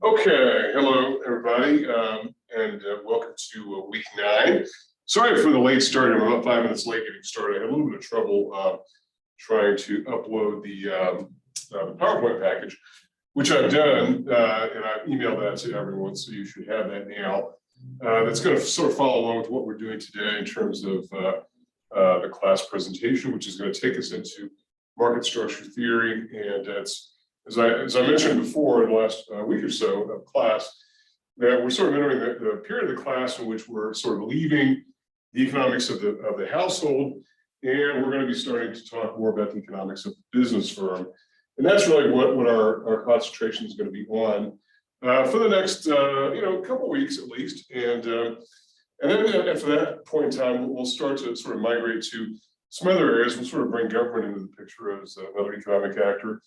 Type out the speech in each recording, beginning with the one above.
Okay, hello everybody, and welcome to week 9. Sorry for the late start. I'm about 5 minutes late getting started. I had a little bit of trouble trying to upload the PowerPoint package, which I've done, and I've emailed that to everyone, so you should have that now. That's going to sort of follow along with what we're doing today in terms of the class presentation, which is going to take us into market structure theory, and it's as I mentioned before in the last week or so of class, that we're sort of entering the period of the class in which we're sort of leaving the economics of the household, and we're going to be starting to talk more about the economics of the business firm. And that's really what our concentration is going to be on for the next couple of weeks at least. And then after that point in time, we'll start to sort of migrate to some other areas. We'll sort of bring government into the picture as another economic actor.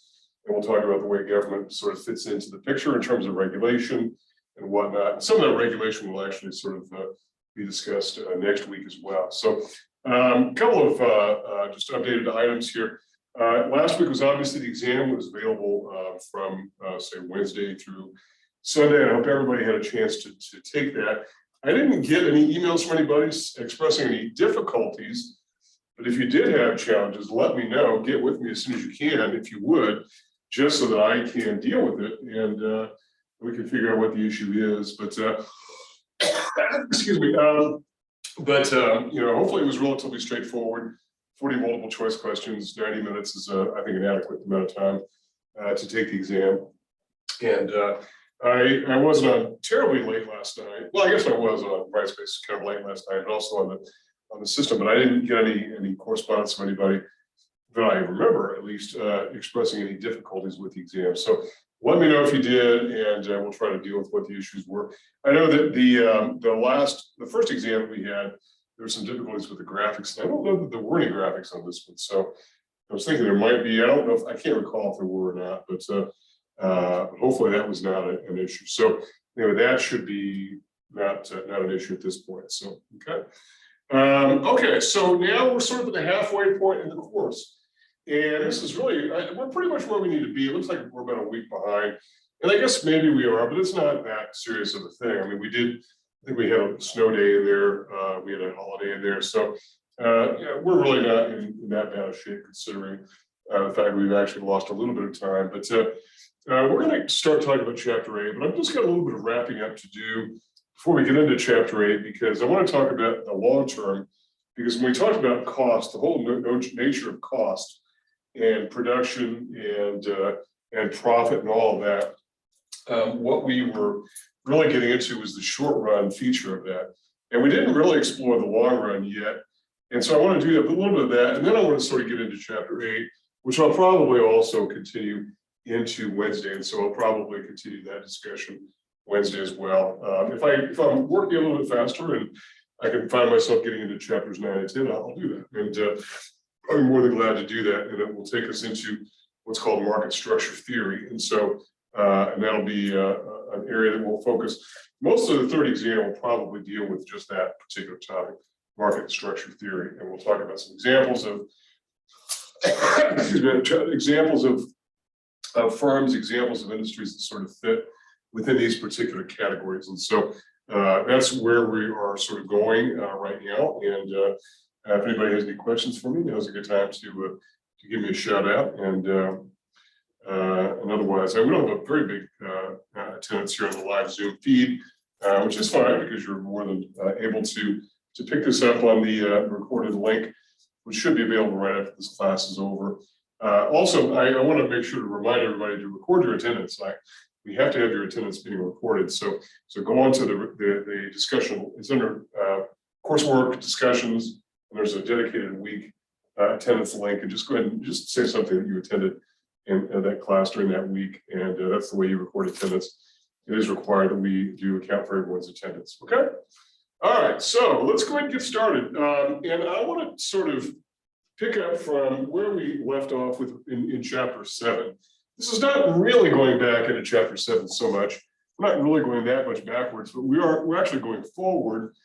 And we'll talk about the way government sort of fits into the picture in terms of regulation and whatnot. Some of that regulation will actually sort of be discussed next week as well. So a couple of just updated items here. Last week was obviously the exam was available from say Wednesday through Sunday. I hope everybody had a chance to take that. I didn't get any emails from anybody expressing any difficulties, but if you did have challenges, let me know. Get with me as soon as you can, if you would, just so that I can deal with it and we can figure out what the issue is. But excuse me. Hopefully it was relatively straightforward. 40 multiple choice questions, 90 minutes is I think an adequate amount of time to take the exam. And I wasn't on terribly late last night. Well, I guess I was on Brightspace kind of late last night, but also on the system. But I didn't get any correspondence from anybody that I remember, at least, expressing any difficulties with the exam. So let me know if you did, and we'll try to deal with what the issues were. I know that the first exam that we had, there were some difficulties with the graphics. And I don't know that there were any graphics on this one. So I was thinking there might be. I don't know if I can't recall if there were or not, but hopefully that was not an issue. So that should be not an issue at this point. So okay. Okay, so now we're sort of at the halfway point in the course. And this is really, we're pretty much where we need to be. It looks like we're about a week behind. And I guess maybe we are, but it's not that serious of a thing. I mean, I think we had a snow day in there. We had a holiday in there. So we're really not in that bad of shape considering the fact we've actually lost a little bit of time. But we're going to start talking about Chapter 8, but I've just got a little bit of wrapping up to do before we get into Chapter 8, because I want to talk about the long term, because when we talk about cost, the whole nature of cost and production and profit and all of that, what we were really getting into was the short run feature of that. And we didn't really explore the long run yet. And so I want to do a little bit of that. And then I want to sort of get into Chapter 8, which I'll probably also continue into Wednesday. And so I'll probably continue that discussion Wednesday as well. If I'm working a little bit faster and I can find myself getting into chapters 9 and 10, I'll do that. And I'm more than glad to do that. And it will take us into what's called market structure theory. And so, and that'll be an area that we'll focus. Most of the third exam will probably deal with just that particular topic, market structure theory. And we'll talk about some examples of, examples of firms, examples of industries that sort of fit within these particular categories. And so that's where we are sort of going right now. And if anybody has any questions for me, now's a good time to give me a shout out. And otherwise, we don't have a very big attendance here on the live Zoom feed, which is fine because you're more than able to pick this up on the recorded link, which should be available right after this class is over. Also, I want to make sure to remind everybody to record your attendance. We have to have your attendance being recorded. So go on to the discussion. It's under coursework discussions, and there's a dedicated week attendance link, and just go ahead and just say something that you attended in that class during that week, and that's the way you record attendance. It is required that we do account for everyone's attendance. Okay. All right. So let's go ahead and get started. And I want to sort of pick up from where we left off with in Chapter 7. This is not really going back into Chapter 7 so much. We're not really going that much backwards, but we're actually going forward.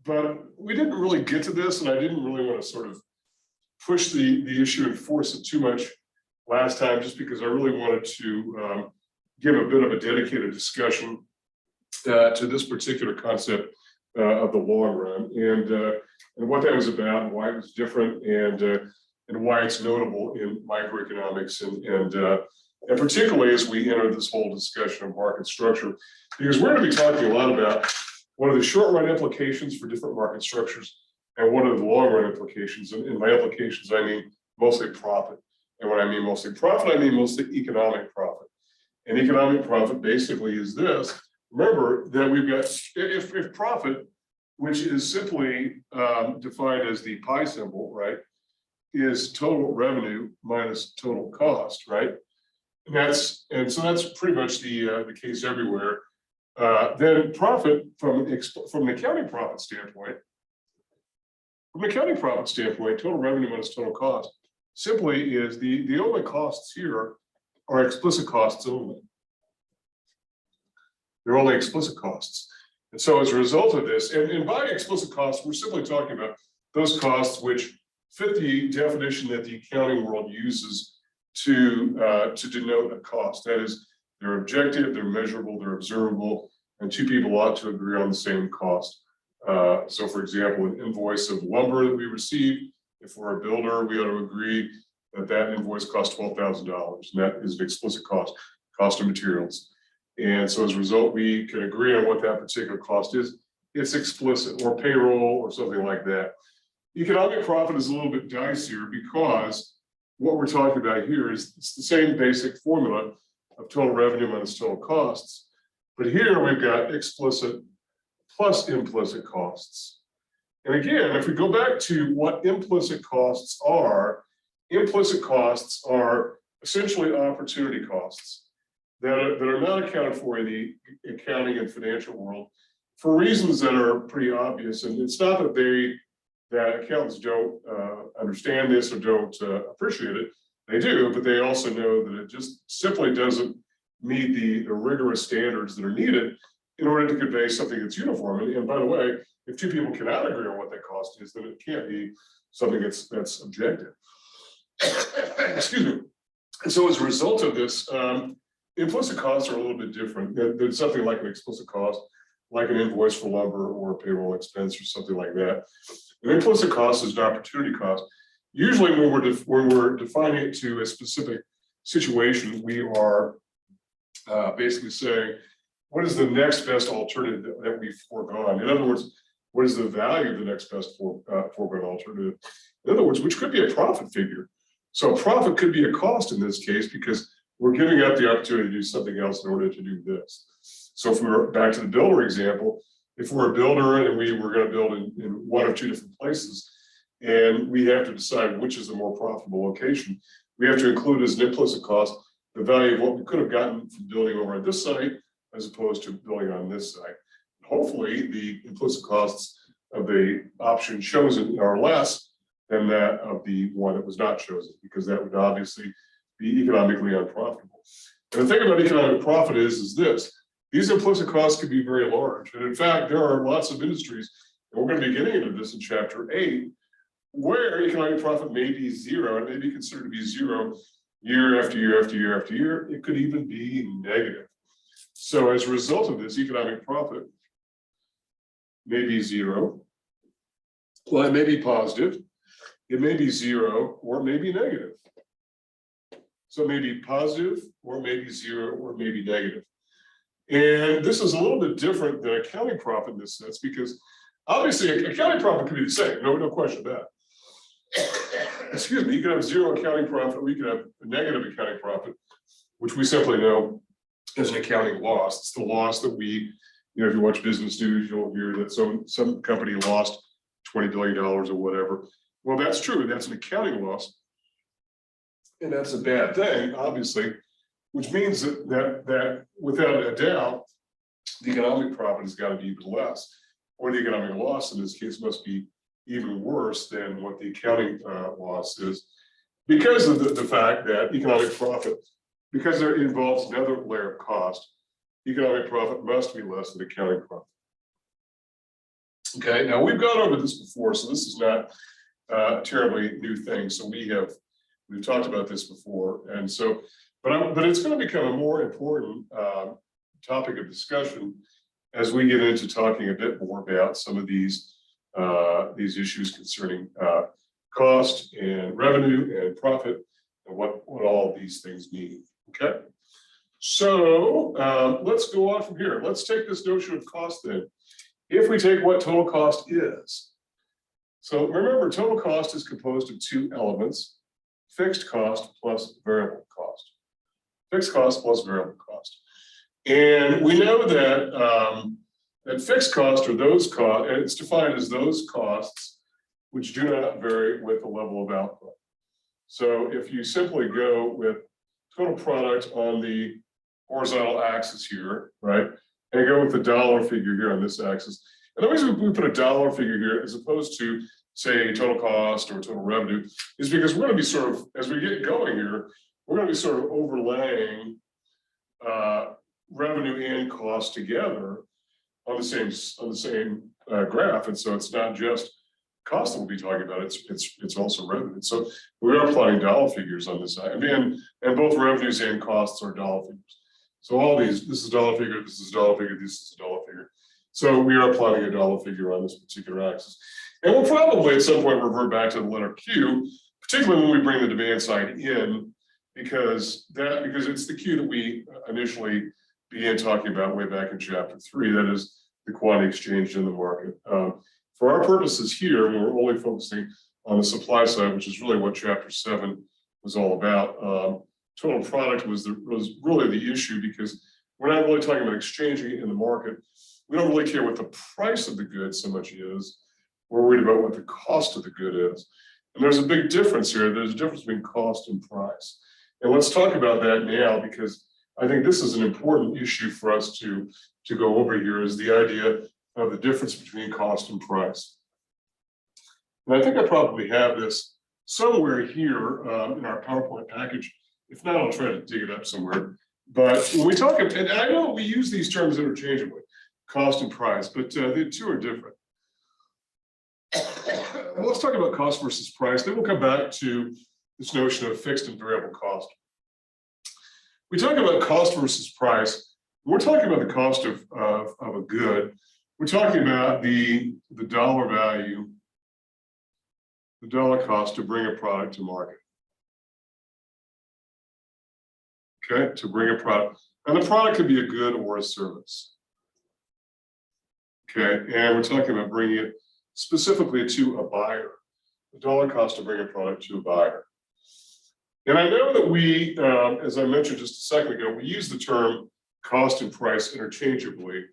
But we didn't really get to this, and I didn't really want to sort of push the issue and force it too much last time, just because I really wanted to give a bit of a dedicated discussion to this particular concept of the long run, and what that was about, and why it was different, and why it's notable in microeconomics, and particularly as we enter this whole discussion of market structure, because we're going to be talking a lot about what are the short run implications for different market structures, and what are the long run implications. And in my implications, I mean mostly profit. And when I mean mostly profit, I mean mostly economic profit. And economic profit basically is this. Remember that we've got, if profit, which is simply defined as the pi symbol, right, is total revenue minus total cost, right? And so that's pretty much the case everywhere. Then profit from an accounting profit standpoint, total revenue minus total cost simply is the only costs here are explicit costs only. They're only explicit costs. And so as a result of this, and by explicit costs, we're simply talking about those costs which fit the definition that the accounting world uses to denote a cost. That is, they're objective, they're measurable, they're observable, and two people ought to agree on the same cost. So for example, an invoice of lumber that we receive, if we're a builder, we ought to agree that that invoice costs $12,000, and that is an explicit cost of materials. And so as a result, we can agree on what that particular cost is. It's explicit, or payroll, or something like that. Economic profit is a little bit dicier because what we're talking about here is it's the same basic formula of total revenue minus total costs. But here we've got explicit plus implicit costs. And again, if we go back to what implicit costs are essentially opportunity costs that are not accounted for in the accounting and financial world for reasons that are pretty obvious. And it's not that accountants don't understand this or don't appreciate it. They do, but they also know that it just simply doesn't meet the rigorous standards that are needed in order to convey something that's uniform. And by the way, if two people cannot agree on what that cost is, then it can't be something that's objective. Excuse me. And so as a result of this, implicit costs are a little bit different. There's something like an explicit cost, like an invoice for lumber or a payroll expense or something like that. An implicit cost is an opportunity cost. Usually when we're defining it to a specific situation, we are basically saying, what is the next best alternative that we've foregone? In other words, what is the value of the next best foregone alternative? In other words, which could be a profit figure. So profit could be a cost in this case because we're giving up the opportunity to do something else in order to do this. So if we were back to the builder example, if we're a builder and we were going to build in one or two different places, and we have to decide which is the more profitable location, we have to include as an implicit cost the value of what we could have gotten from building over on this site as opposed to building on this site. Hopefully, the implicit costs of the option chosen are less than that of the one that was not chosen, because that would obviously be economically unprofitable. And the thing about economic profit is this: these implicit costs can be very large. And in fact, there are lots of industries, and we're going to be getting into this in chapter 8, where economic profit may be zero. It may be considered to be zero year after year after year after year. It could even be negative. So as a result of this, economic profit may be zero. Well, it may be positive. It may be zero, or it may be negative. So it may be positive, or it may be zero, or it may be negative. And this is a little bit different than accounting profit in this sense, because obviously accounting profit could be the same, no question about it. Excuse me, you could have zero accounting profit, or you could have a negative accounting profit, which we simply know as an accounting loss. It's the loss that we, if you watch business news, you'll hear that some company lost $20 billion or whatever. Well, that's true, that's an accounting loss. And that's a bad thing, obviously, which means that without a doubt, the economic profit has got to be even less, or the economic loss in this case must be even worse than what the accounting loss is, because of the fact that economic profit, because it involves another layer of cost, economic profit must be less than accounting profit. Okay, now we've gone over this before, so this is not a terribly new thing. So we've talked about this before, and so, But it's going to become a more important topic of discussion as we get into talking a bit more about some of these issues concerning cost and revenue and profit and what all of these things mean. Okay, so let's go on from here. Let's take this notion of cost then. If we take what total cost is, so remember, total cost is composed of two elements: fixed cost plus variable cost. Fixed cost plus variable cost. And we know that that fixed cost, or those costs, and it's defined as those costs which do not vary with the level of output. So if you simply go with total product on the horizontal axis here, right, and go with the dollar figure here on this axis, and the reason we put a dollar figure here as opposed to, say, total cost or total revenue is because we're going to be sort of, as we get going here, we're going to be sort of overlaying revenue and cost together on the same graph, and so it's not just cost that we'll be talking about; it's also revenue. So we are plotting dollar figures on this side, and both revenues and costs are dollar figures. So all these, this is a dollar figure, this is a dollar figure, this is a dollar figure. So we are plotting a dollar figure on this particular axis, and we'll probably at some point revert back to the letter Q, particularly when we bring the demand side in, because it's the Q that we initially began talking about way back in chapter 3, that is the quantity exchanged in the market. For our purposes here, we're only focusing on the supply side, which is really what chapter 7 was all about. Total product was really the issue, because we're not really talking about exchanging it in the market. We don't really care what the price of the good so much is. We're worried about what the cost of the good is. And there's a big difference here. There's a difference between cost and price. And let's talk about that now, because I think this is an important issue for us to go over here, is the idea of the difference between cost and price. And I think I probably have this somewhere here in our PowerPoint package. If not, I'll try to dig it up somewhere. But when we talk, and I know we use these terms interchangeably, cost and price, but the two are different. Let's talk about cost versus price. Then we'll come back to this notion of fixed and variable cost. We talk about cost versus price. We're talking about the cost of a good. We're talking about the dollar value, the dollar cost to bring a product to market. Okay, to bring a product. And the product could be a good or a service. Okay, and we're talking about bringing it specifically to a buyer. The dollar cost to bring a product to a buyer. And I know that we, as I mentioned just a second ago, we use the term cost and price interchangeably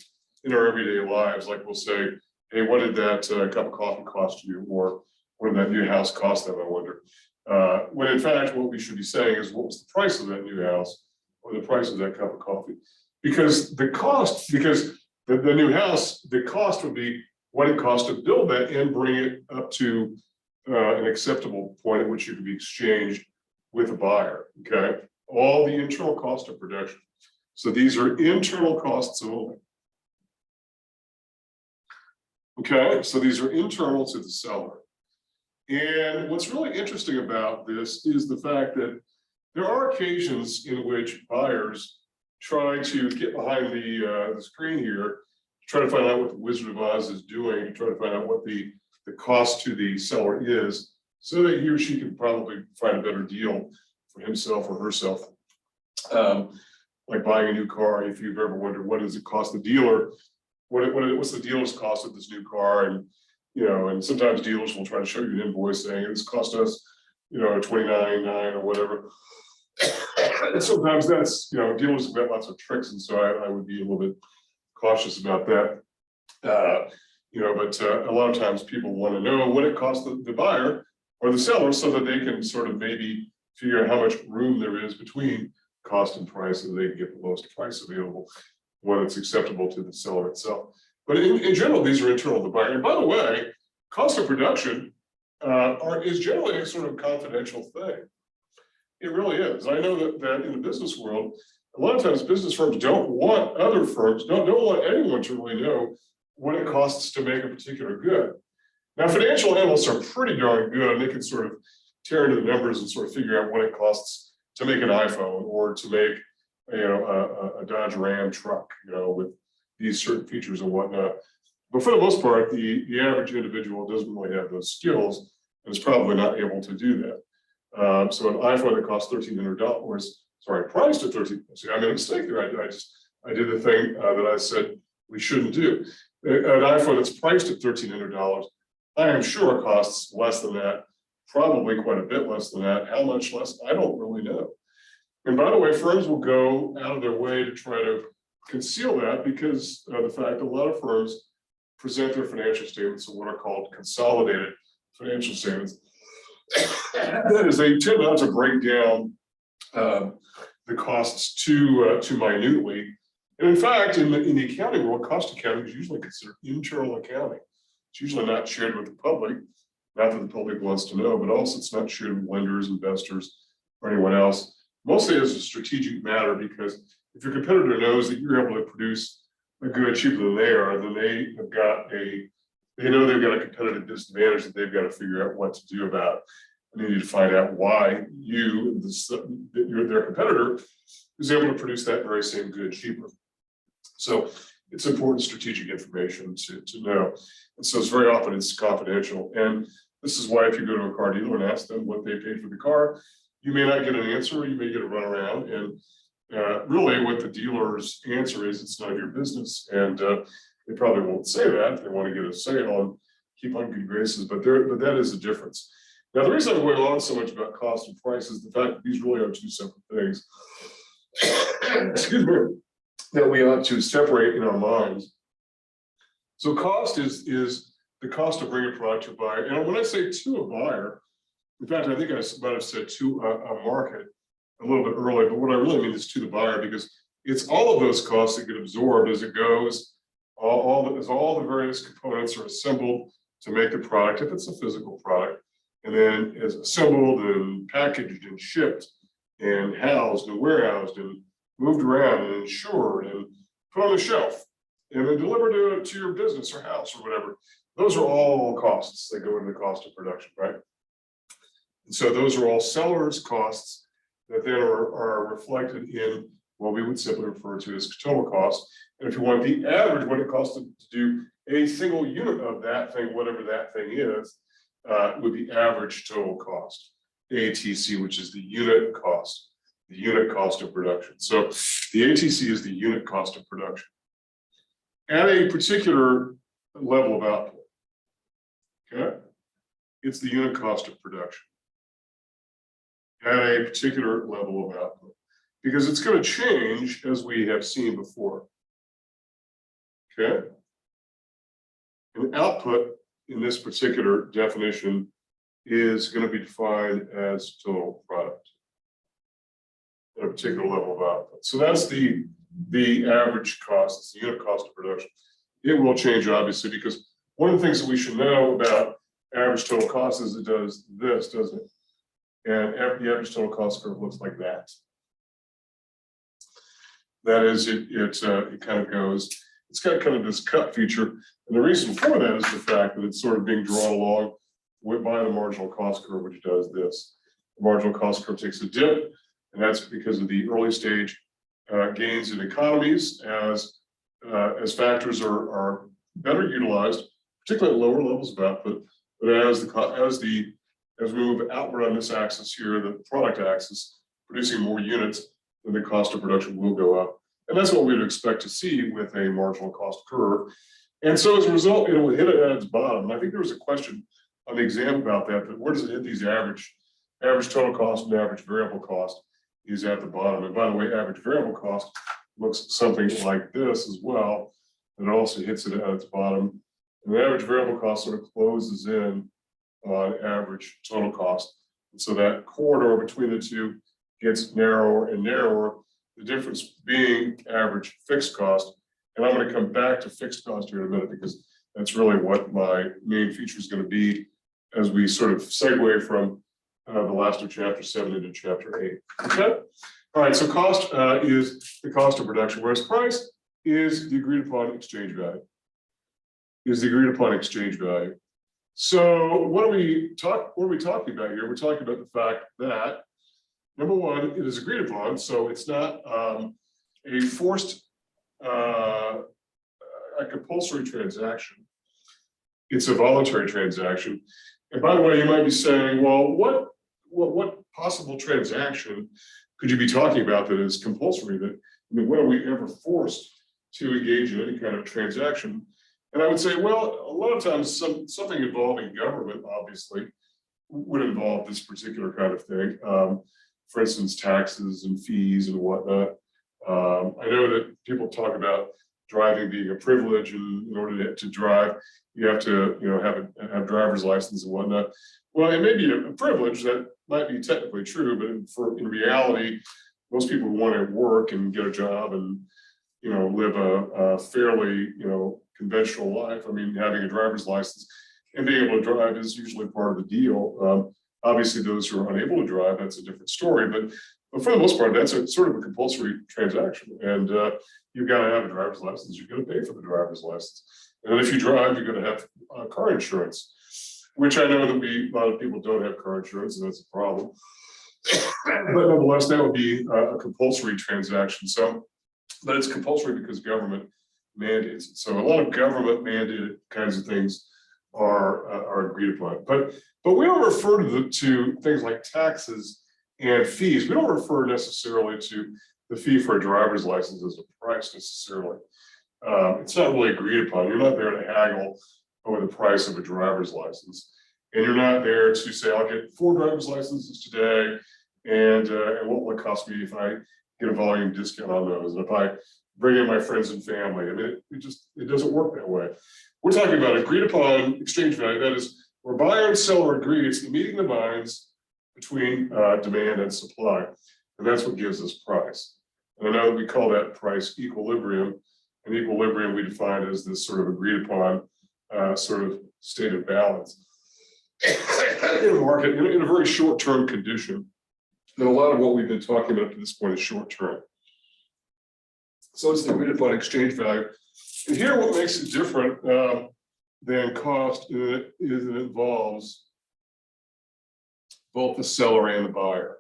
in our everyday lives. Like we'll say, hey, what did that cup of coffee cost you? Or what did that new house cost them, I wonder? When in fact, what we should be saying is, what was the price of that new house or the price of that cup of coffee? Because the cost, because the new house, the cost would be what it cost to build that and bring it up to an acceptable point at which it could be exchanged with a buyer. Okay, all the internal cost of production. So these are internal costs only. Okay, so these are internal to the seller. And what's really interesting about this is the fact that there are occasions in which buyers try to get behind the screen here, try to find out what the Wizard of Oz is doing, to try to find out what the cost to the seller is, so that he or she can probably find a better deal for himself or herself. Like buying a new car, if you've ever wondered what does it cost the dealer, what's the dealer's cost of this new car, and and sometimes dealers will try to show you an invoice saying this cost us, $29,900 or whatever. And sometimes that's, dealers have got lots of tricks, and so I would be a little bit cautious about that. But a lot of times people want to know what it costs the buyer or the seller, so that they can sort of maybe figure out how much room there is between cost and price, so they can get the lowest price available, one that's acceptable to the seller itself. But in general, these are internal to the buyer. And by the way, cost of production is generally a sort of confidential thing. It really is. I know that in the business world, a lot of times business firms don't want other firms, don't want anyone to really know what it costs to make a particular good. Now, financial analysts are pretty darn good, and they can sort of tear into the numbers and sort of figure out what it costs to make an iPhone or to make, a Dodge Ram truck, with these certain features and whatnot. But for the most part, the average individual doesn't really have those skills and is probably not able to do that. So an iPhone that costs $1,300, priced at $1,300. See, I made a mistake there. I did the thing that I said we shouldn't do. An iPhone that's priced at $1,300, I am sure costs less than that, probably quite a bit less than that. How much less? I don't really know. And by the way, firms will go out of their way to try to conceal that because of the fact that a lot of firms present their financial statements in what are called consolidated financial statements. That is, they tend not to break down the costs too minutely. And in fact, in the accounting world, cost accounting is usually considered internal accounting. It's usually not shared with the public, not that the public wants to know, but also it's not shared with lenders, investors, or anyone else. Mostly as a strategic matter, because if your competitor knows that you're able to produce a good cheaper than they are, then they know they've got a competitive disadvantage that they've got to figure out what to do about. And they need to find out why their competitor is able to produce that very same good cheaper. So it's important strategic information to know. And so it's very often it's confidential. And this is why if you go to a car dealer and ask them what they paid for the car, you may not get an answer, you may get a runaround. And really what the dealer's answer is, it's none of your business. And they probably won't say that. They want to get a sale and keep on good graces, but that is the difference. Now, the reason I'm going on so much about cost and price is the fact that these really are two separate things. Excuse me, that we ought to separate in our minds. So cost is the cost to bring a product to a buyer. And when I say to a buyer, in fact, I think I might have said to a market a little bit earlier, but what I really mean is to the buyer, because it's all of those costs that get absorbed as it goes, as all the various components are assembled to make the product, if it's a physical product, and then is assembled and packaged and shipped and housed and warehoused and moved around and insured and put on the shelf and then delivered to your business or house or whatever. Those are all costs that go into the cost of production, right? And so those are all sellers' costs that then are reflected in what we would simply refer to as total cost. And if you want the average, what it costs to do a single unit of that thing, whatever that thing is, would be average total cost, ATC, which is the unit cost of production. So the ATC is the unit cost of production at a particular level of output. Okay, it's the unit cost of production at a particular level of output, because it's going to change as we have seen before. Okay, and output in this particular definition is going to be defined as total product at a particular level of output. So that's the average cost, it's the unit cost of production. It will change, obviously, because one of the things that we should know about average total cost is it does this, doesn't it? And the average total cost curve looks like that. That is, it kind of goes, it's got kind of this cut feature. And the reason for that is the fact that it's sort of being drawn along by the marginal cost curve, which does this. The marginal cost curve takes a dip, and that's because of the early stage gains in economies as factors are better utilized, particularly at lower levels of output. But as we move outward on this axis here, the product axis, producing more units, then the cost of production will go up. And that's what we'd expect to see with a marginal cost curve. And so as a result, it will hit it at its bottom. And I think there was a question on the exam about that, but where does it hit these average total cost and average variable cost is at the bottom. And by the way, average variable cost looks something like this as well. And it also hits it at its bottom. And the average variable cost sort of closes in on average total cost. And so that corridor between the two gets narrower and narrower, the difference being average fixed cost. And I'm going to come back to fixed cost here in a minute, because that's really what my main feature is going to be as we sort of segue from the last of chapter 7 into chapter 8. Okay. All right. So cost is the cost of production, whereas price is the agreed upon exchange value. So what are we talking about here? We're talking about the fact that number one, it is agreed upon, so it's not a forced, a compulsory transaction. It's a voluntary transaction. And by the way, you might be saying, well, what possible transaction could you be talking about that is compulsory? That, I mean, when are we ever forced to engage in any kind of transaction? And I would say, well, a lot of times something involving government, obviously, would involve this particular kind of thing. For instance, taxes and fees and whatnot. I know that people talk about driving being a privilege, and in order to drive, you have to, have driver's license and whatnot. Well, it may be a privilege, that might be technically true, but in reality, most people want to work and get a job and live a fairly conventional life. I mean, having a driver's license and being able to drive is usually part of the deal. Obviously, those who are unable to drive, that's a different story. But for the most part, that's a sort of a compulsory transaction. And you've got to have a driver's license. You've got to pay for the driver's license. And if you drive, you're going to have car insurance, which I know that a lot of people don't have car insurance, and that's a problem. But nonetheless, that would be a compulsory transaction. But it's compulsory because government mandates it. So a lot of government mandated kinds of things are agreed upon. But we don't refer to things like taxes and fees. We don't refer necessarily to the fee for a driver's license as a price necessarily. It's not really agreed upon. You're not there to haggle over the price of a driver's license. And you're not there to say, I'll get 4 driver's licenses today, and what will it cost me if I get a volume discount on those? And if I bring in my friends and family, I mean, it doesn't work that way. We're talking about agreed upon exchange value. That is, where buyer and seller agree, it's the meeting the minds between demand and supply. And that's what gives us price. And I know that we call that price equilibrium. And equilibrium we define as this sort of agreed upon sort of state of balance in a market, in a very short-term condition. And a lot of what we've been talking about to this point is short-term. So it's the agreed upon exchange value. And here what makes it different than cost is it involves both the seller and the buyer.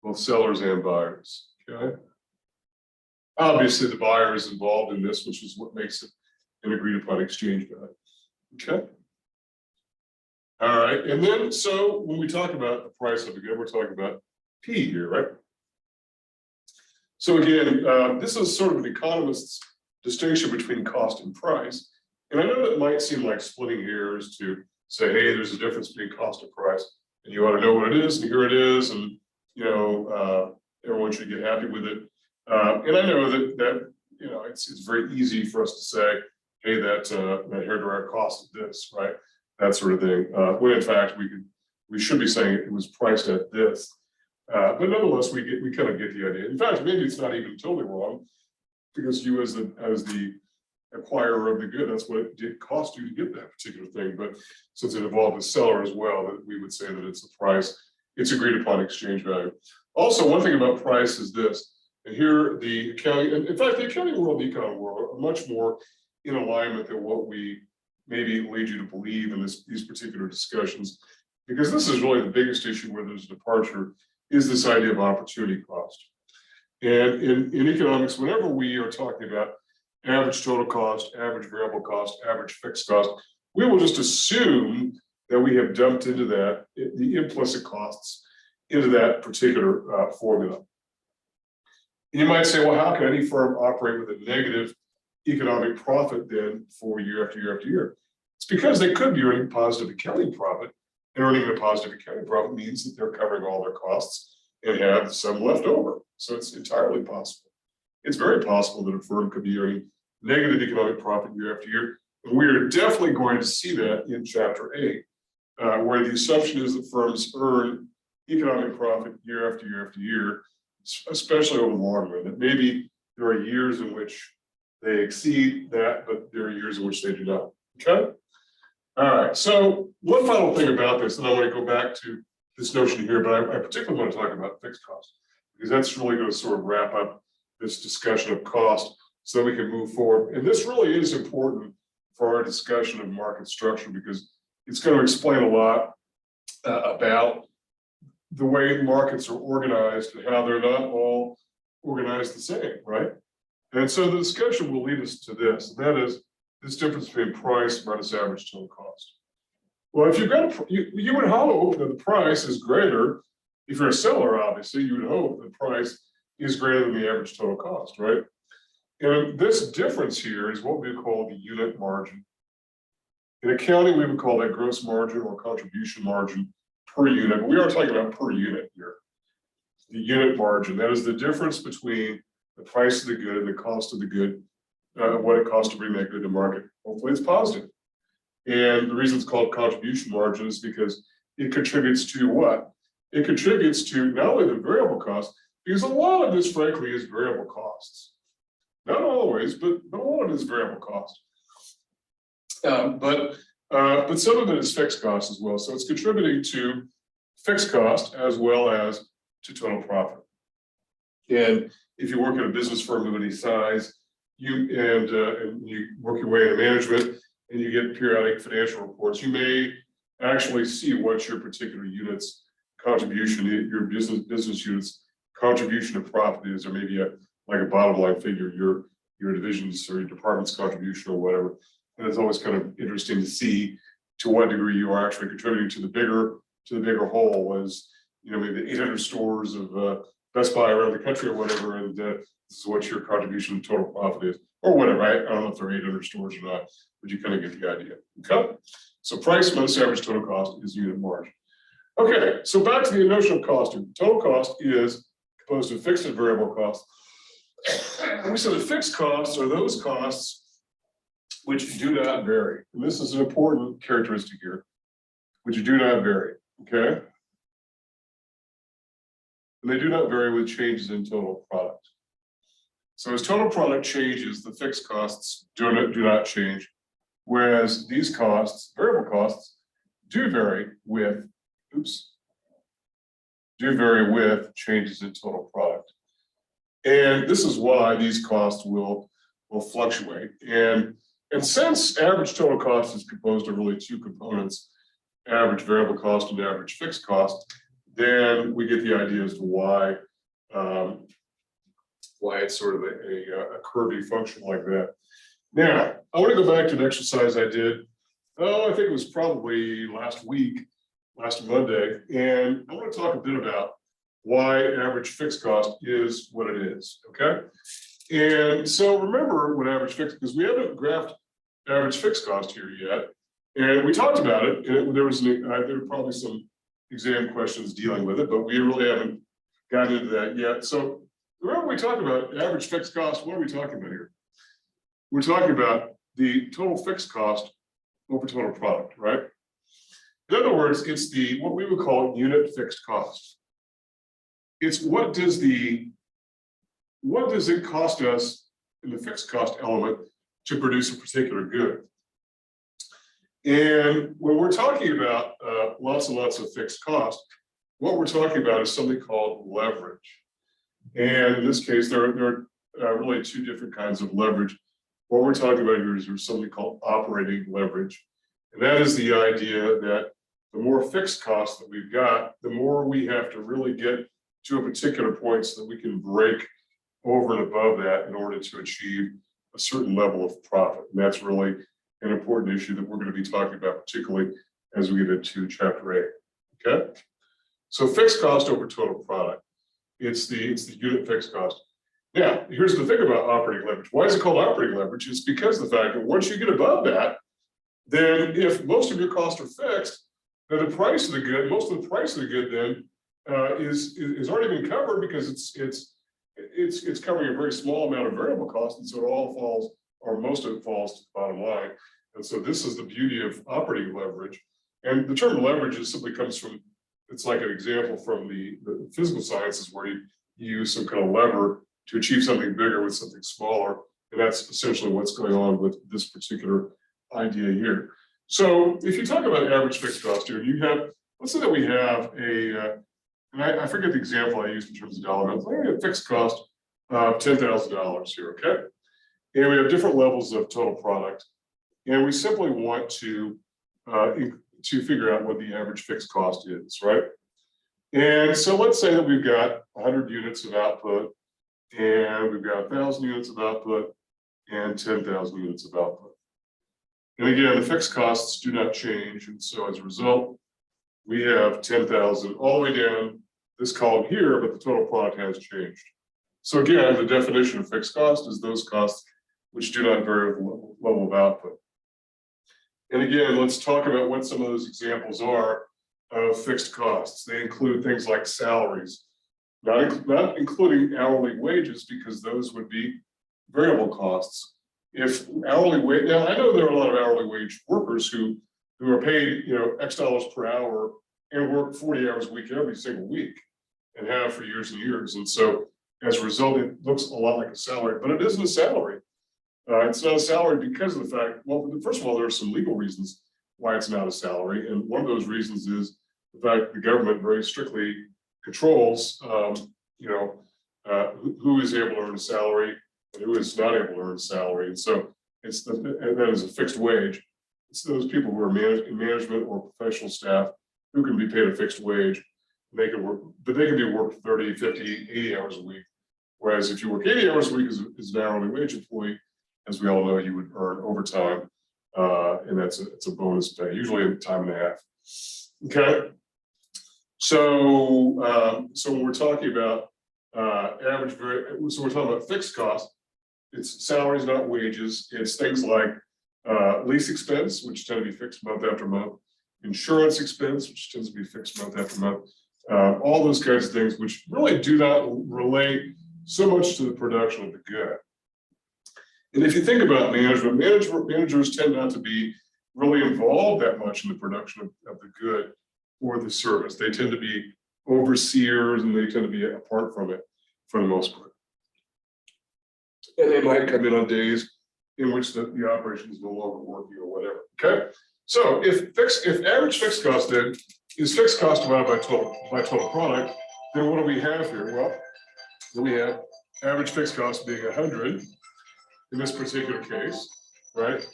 Both sellers and buyers, okay? Obviously the buyer is involved in this, which is what makes it an agreed upon exchange value, okay? All right, and then so when we talk about the price of a good, we're talking about P here, right? So again, this is sort of an economist's distinction between cost and price. And I know that might seem like splitting hairs to say, hey, there's a difference between cost and price, and you ought to know what it is, and here it is, and everyone should get happy with it. And I know that it's very easy for us to say, hey, that hairdryer cost this, right? That sort of thing. When in fact we should be saying it was priced at this. But nonetheless, we kind of get the idea. In fact, maybe it's not even totally wrong, because you as the acquirer of the good, that's what it did cost you to get that particular thing. But since it involved the seller as well, that we would say that it's a price. It's agreed upon exchange value. Also, one thing about price is this, and here the accounting, and in fact, the accounting world and the econ world are much more in alignment than what we maybe lead you to believe in these particular discussions, because this is really the biggest issue where there's a departure, is this idea of opportunity cost. And in economics, whenever we are talking about average total cost, average variable cost, average fixed cost, we will just assume that we have dumped into that, the implicit costs, into that particular formula. And you might say, well, how can any firm operate with a negative economic profit then for year after year after year? It's because they could be earning positive accounting profit, and earning a positive accounting profit means that they're covering all their costs and have some left over. So it's entirely possible. It's very possible that a firm could be earning negative economic profit year after year. And we are definitely going to see that in Chapter 8, where the assumption is that firms earn economic profit year after year after year, especially over the long run. That maybe there are years in which they exceed that, but there are years in which they do not. Okay? All right. So one final thing about this, and I want to go back to this notion here, but I particularly want to talk about fixed costs, because that's really going to sort of wrap up this discussion of cost so that we can move forward. And this really is important for our discussion of market structure, because it's going to explain a lot about the way markets are organized and how they're not all organized the same, right? And so the discussion will lead us to this, and that is this difference between price minus average total cost. Well, if you've got you would hope that the price is greater. If you're a seller, obviously, you would hope the price is greater than the average total cost, right? And this difference here is what we call the unit margin. In accounting, we would call that gross margin or contribution margin per unit. But we are talking about per unit here. The unit margin, that is the difference between the price of the good and the cost of the good, what it costs to bring that good to market. Hopefully it's positive. And the reason it's called contribution margin is because it contributes to what? It contributes to not only the variable cost, because a lot of this, frankly, is variable costs. Not always, but a lot of it is variable cost. But some of it is fixed cost as well. So it's contributing to fixed cost as well as to total profit. And if you work at a business firm of any size, and you work your way into management and you get periodic financial reports, you may actually see what your particular unit's contribution, your business unit's contribution to profit is, or maybe like a bottom line figure, your division's or your department's contribution or whatever. And it's always kind of interesting to see to what degree you are actually contributing to the bigger whole, as maybe 800 stores of Best Buy around the country or whatever, and this is what your contribution to total profit is, or whatever. I don't know if there are 800 stores or not, but you kind of get the idea. Okay, so price minus average total cost is unit margin. Okay, so back to the notion of costing. Total cost is composed of fixed and variable costs. And we said that fixed costs are those costs which do not vary. And this is an important characteristic here, which do not vary, okay? And they do not vary with changes in total product. So as total product changes, the fixed costs do not change, whereas these costs, variable costs, do vary with changes in total product. And this is why these costs will fluctuate. And since average total cost is composed of really two components, average variable cost and average fixed cost, then we get the idea as to why it's sort of a curvy function like that. Now, I want to go back to an exercise I did, I think it was probably last Monday, and I want to talk a bit about why average fixed cost is what it is, okay? And so remember what average fixed, because we haven't graphed average fixed cost here yet, and we talked about it, and there were probably some exam questions dealing with it, but we really haven't gotten into that yet. So remember we talked about average fixed cost, what are we talking about here? We're talking about the total fixed cost over total product, right? In other words, it's what we would call unit fixed cost. It's what does it cost us in the fixed cost element to produce a particular good? And when we're talking about lots and lots of fixed cost, what we're talking about is something called leverage. And in this case, there are really two different kinds of leverage. What we're talking about here is there's something called operating leverage. And that is the idea that the more fixed costs that we've got, the more we have to really get to a particular point so that we can break over and above that in order to achieve a certain level of profit. And that's really an important issue that we're going to be talking about, particularly as we get into chapter 8. Okay, so fixed cost over total product. It's the unit fixed cost. Now, here's the thing about operating leverage. Why is it called operating leverage? It's because of the fact that once you get above that, then if most of your costs are fixed, then the price of the good, most of the price of the good then is already been covered, because it's covering a very small amount of variable cost, and so it all falls, or most of it falls to the bottom line. And so this is the beauty of operating leverage. And the term leverage simply comes from, it's like an example from the physical sciences, where you use some kind of lever to achieve something bigger with something smaller. And that's essentially what's going on with this particular idea here. So if you talk about average fixed cost here, you have, let's say that we have and I forget the example I used in terms of dollar amounts. I have a fixed cost of $10,000 here, okay? And we have different levels of total product. And we simply want to figure out what the average fixed cost is, right? And so let's say that we've got 100 units of output, and we've got 1,000 units of output, and 10,000 units of output. And again, the fixed costs do not change, and so as a result, we have 10,000 all the way down this column here, but the total product has changed. So again, the definition of fixed cost is those costs which do not vary with the level of output. And again, let's talk about what some of those examples are of fixed costs. They include things like salaries, not including hourly wages, because those would be variable costs. If hourly wage, now I know there are a lot of hourly wage workers who are paid, X dollars per hour and work 40 hours a week every single week and have for years and years. And so as a result, it looks a lot like a salary, but it isn't a salary. It's not a salary because of the fact, well, first of all, there are some legal reasons why it's not a salary. And one of those reasons is the fact the government very strictly controls, who is able to earn a salary and who is not able to earn a salary. And so and that is a fixed wage. It's those people who are in management or professional staff who can be paid a fixed wage. They can work, but they can be worked 30, 50, 80 hours a week. Whereas if you work 80 hours a week as an hourly wage employee, as we all know, you would earn overtime, and it's a bonus pay, usually a time and a half. Okay, so when we're talking about so we're talking about fixed costs. It's salaries, not wages. It's things like lease expense, which tend to be fixed month after month, insurance expense, which tends to be fixed month after month. All those kinds of things, which really do not relate so much to the production of the good. And if you think about managers tend not to be really involved that much in the production of the good or the service. They tend to be overseers, and they tend to be apart from it for the most part. And they might come in on days in which the operation is no longer working or whatever. Okay, so if average fixed cost then is fixed cost divided by total product, then what do we have here? Well, then we have average fixed cost being 100 in this particular case, right?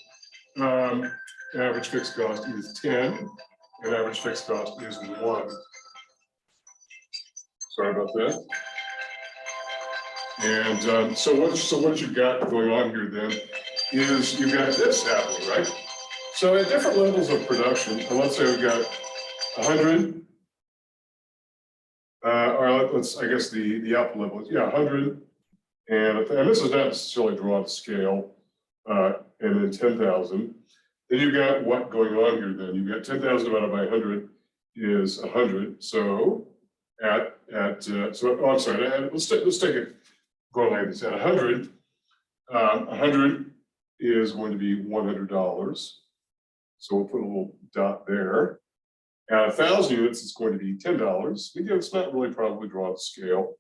Average fixed cost is 10, and average fixed cost is 1. Sorry about that. And so what you've got going on here then is you've got this happening, right? So at different levels of production, and let's say we've got 100, or let's, I guess the output level is, 100, and this is not necessarily drawn to scale, and then 10,000. Then you've got what going on here then? You've got 10,000 divided by 100 is 100. So I'm sorry, let's take it going like this. At 100, 100 is going to be $100. So we'll put a little dot there. At 1,000 units, it's going to be $10. Again, it's not really probably drawn to scale.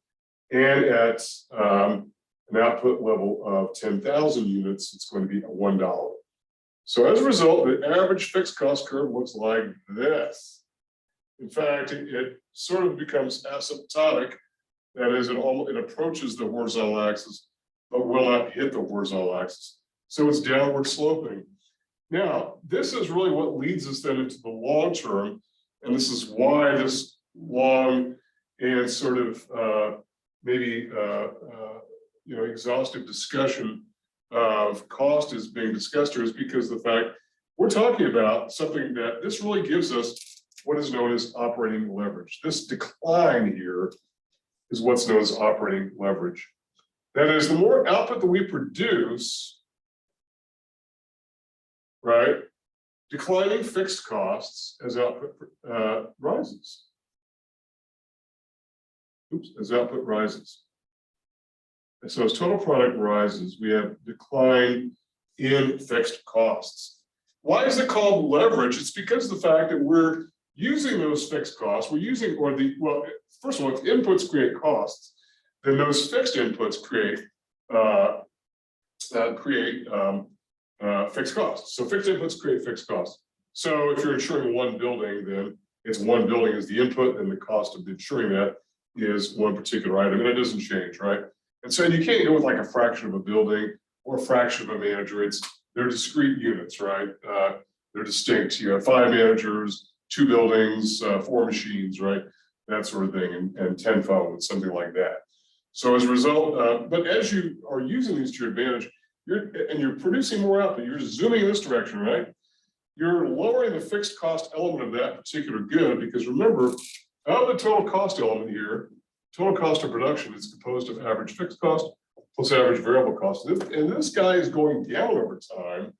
And at an output level of 10,000 units, it's going to be $1. So as a result, the average fixed cost curve looks like this. In fact, it sort of becomes asymptotic. That is, it approaches the horizontal axis, but will not hit the horizontal axis. So it's downward sloping. Now, this is really what leads us then into the long term. And this is why this long and sort of exhaustive discussion of cost is being discussed here, is because the fact we're talking about something that this really gives us what is known as operating leverage. This decline here is what's known as operating leverage. That is, the more output that we produce, right, declining fixed costs as output rises. As output rises. And so as total product rises, we have decline in fixed costs. Why is it called leverage? It's because of the fact that we're using those fixed costs. We're using, first of all, if inputs create costs, then those fixed inputs create fixed costs. So fixed inputs create fixed costs. So if you're insuring one building, then it's one building is the input, and the cost of insuring that is one particular item, and it doesn't change, right? And so you can't go with like a fraction of a building or a fraction of a manager. They're discrete units, right? They're distinct. You have 5 managers, 2 buildings, 4 machines, right? that sort of thing, and tenfold, something like that. So as a result, but as you are using these to your advantage, you're producing more output, you're zooming in this direction, right? You're lowering the fixed cost element of that particular good, because remember, out of the total cost element here, total cost of production is composed of average fixed cost plus average variable cost. And this guy is going down over time,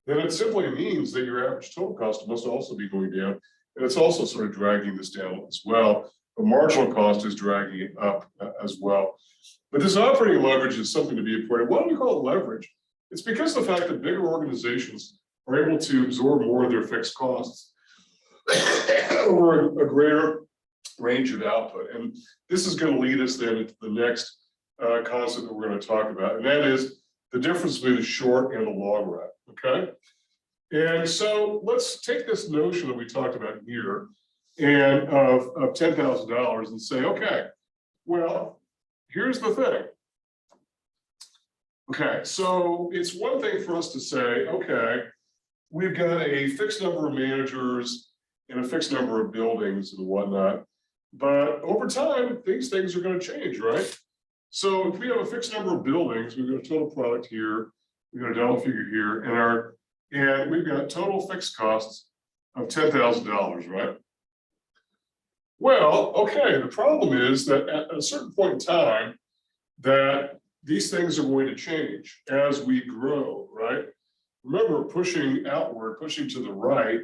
then it simply means that your average total cost must also be going down. And it's also sort of dragging this down as well. The marginal cost is dragging it up as well. But this operating leverage is something to be important. Why do we call it leverage? It's because of the fact that bigger organizations are able to absorb more of their fixed costs over a greater range of output. And this is going to lead us then into the next concept that we're going to talk about, and that is the difference between the short and the long run, okay? And so let's take this notion that we talked about here and of $10,000 and say, okay, well, here's the thing. Okay, so it's one thing for us to say, okay, we've got a fixed number of managers and a fixed number of buildings and whatnot, but over time, these things are going to change, right? So if we have a fixed number of buildings, we've got a total product here, we've got a dollar figure here, and we've got total fixed costs of $10,000, right? Well, okay, the problem is that at a certain point in time, that these things are going to change as we grow, right? Remember, pushing outward, pushing to the right,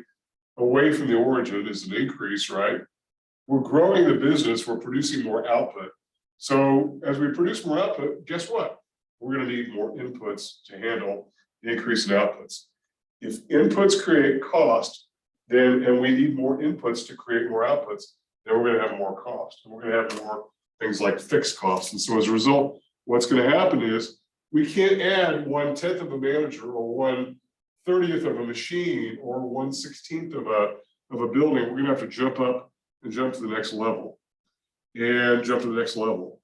away from the origin is an increase, right? We're growing the business, we're producing more output. So as we produce more output, guess what? We're going to need more inputs to handle the increase in outputs. If inputs create cost, and we need more inputs to create more outputs, then we're going to have more cost. And we're going to have more things like fixed costs. And so as a result, what's going to happen is we can't add 1/10 of a manager or 1/30 of a machine or 1/16 of a building. We're going to have to jump up and jump to the next level. And jump to the next level,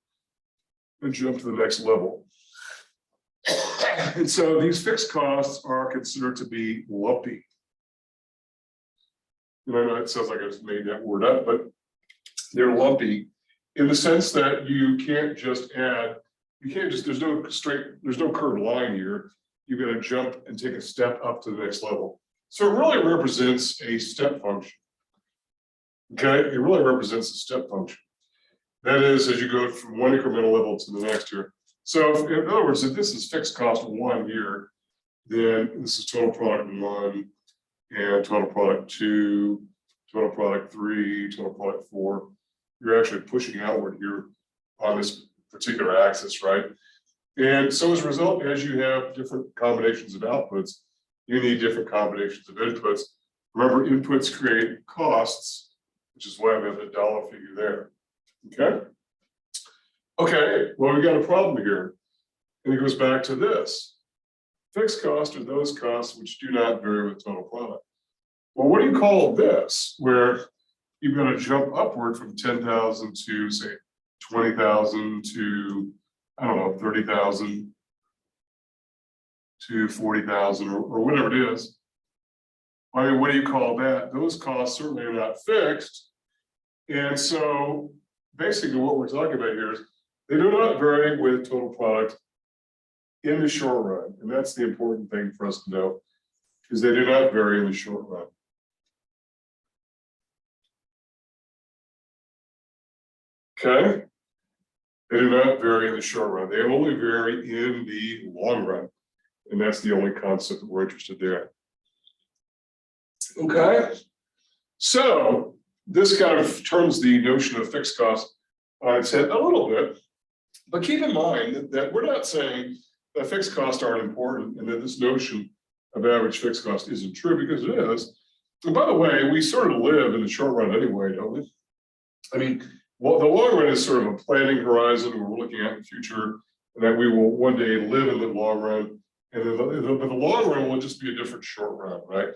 and jump to the next level. And so these fixed costs are considered to be lumpy. And I know it sounds like I just made that word up, but they're lumpy in the sense that you can't just add, there's no curved line here. You've got to jump and take a step up to the next level. So it really represents a step function. Okay, it really represents a step function. That is, as you go from one incremental level to the next here. So in other words, if this is fixed cost 1 here, then this is total product 1 and total product 2, total product 3, total product 4. You're actually pushing outward here on this particular axis, right? And so as a result, as you have different combinations of outputs, you need different combinations of inputs. Remember, inputs create costs, which is why we have the dollar figure there. Okay. Okay, well, we got a problem here. And it goes back to this. Fixed costs are those costs which do not vary with total product. Well, what do you call this? Where you're going to jump upward from 10,000 to say 20,000 to, I don't know, 30,000 to 40,000 or whatever it is. I mean, what do you call that? Those costs certainly are not fixed. And so basically what we're talking about here is they do not vary with total product in the short run. And that's the important thing for us to know, is they do not vary in the short run. Okay? They do not vary in the short run. They only vary in the long run. And that's the only concept that we're interested there. Okay? So this kind of turns the notion of fixed cost on its head a little bit. But keep in mind that we're not saying that fixed costs aren't important and that this notion of average fixed cost isn't true, because it is. And by the way, we sort of live in the short run anyway, don't we? I mean, well, the long run is sort of a planning horizon where we're looking at the future and that we will one day live in the long run. And then the long run will just be a different short run, right?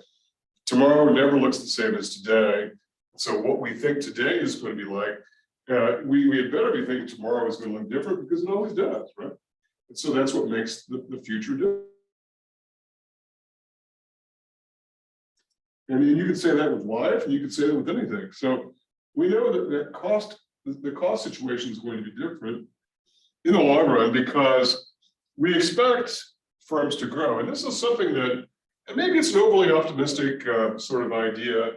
Tomorrow never looks the same as today. So what we think today is going to be like, we had better be thinking tomorrow is going to look different, because it always does, right? And so that's what makes the future different. And you can say that with life, and you can say that with anything. So we know that the cost situation is going to be different in the long run because we expect firms to grow. And this is something that, and maybe it's an overly optimistic sort of idea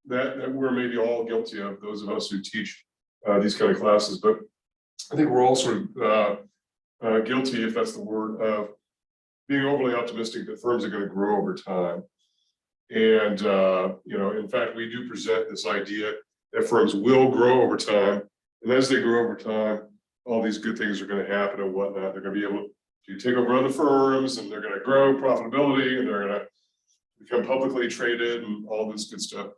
that we're maybe all guilty of, those of us who teach these kind of classes, but I think we're all sort of guilty, if that's the word, of being overly optimistic that firms are going to grow over time. And, you know, in fact, we do present this idea that firms will grow over time. And as they grow over time, all these good things are going to happen and whatnot. They're going to be able to take over other firms, and they're going to grow profitability, and they're going to become publicly traded and all this good stuff.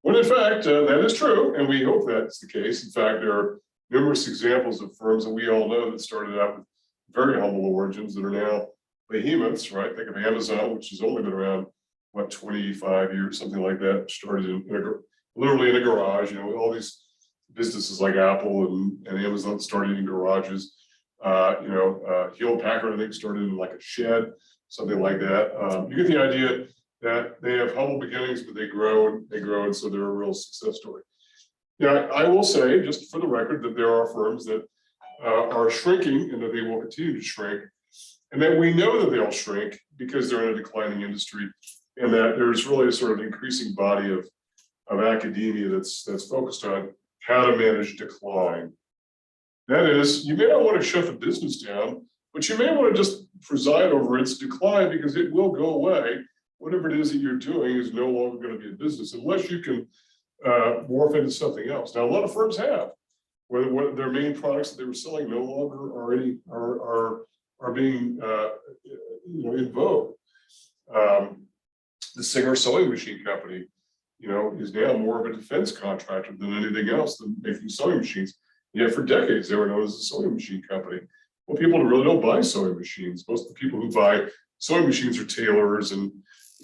When in fact, that is true, and we hope that's the case. In fact, there are numerous examples of firms that we all know that started out with very humble origins that are now behemoths, right? Think of Amazon, which has only been around, what, 25 years, something like that. Started literally in a garage. You know, all these businesses like Apple and Amazon started in garages. You know, Hewlett Packard, I think, started in like a shed, something like that. You get the idea that they have humble beginnings, but they grow, and so they're a real success story. Yeah, I will say, just for the record, that there are firms that are shrinking and that they will continue to shrink, and that we know that they'll shrink because they're in a declining industry, and that there's really a sort of increasing body of academia that's focused on how to manage decline. That is, you may not want to shut the business down, but you may want to just preside over its decline because it will go away. Whatever it is that you're doing is no longer going to be a business unless you can morph into something else. Now, a lot of firms have, where their main products that they were selling no longer are being you know, in vogue. The Singer sewing machine company, you know, is now more of a defense contractor than anything else than making sewing machines. Yet for decades they were known as a sewing machine company. Well, people really don't buy sewing machines. Most of the people who buy sewing machines are tailors and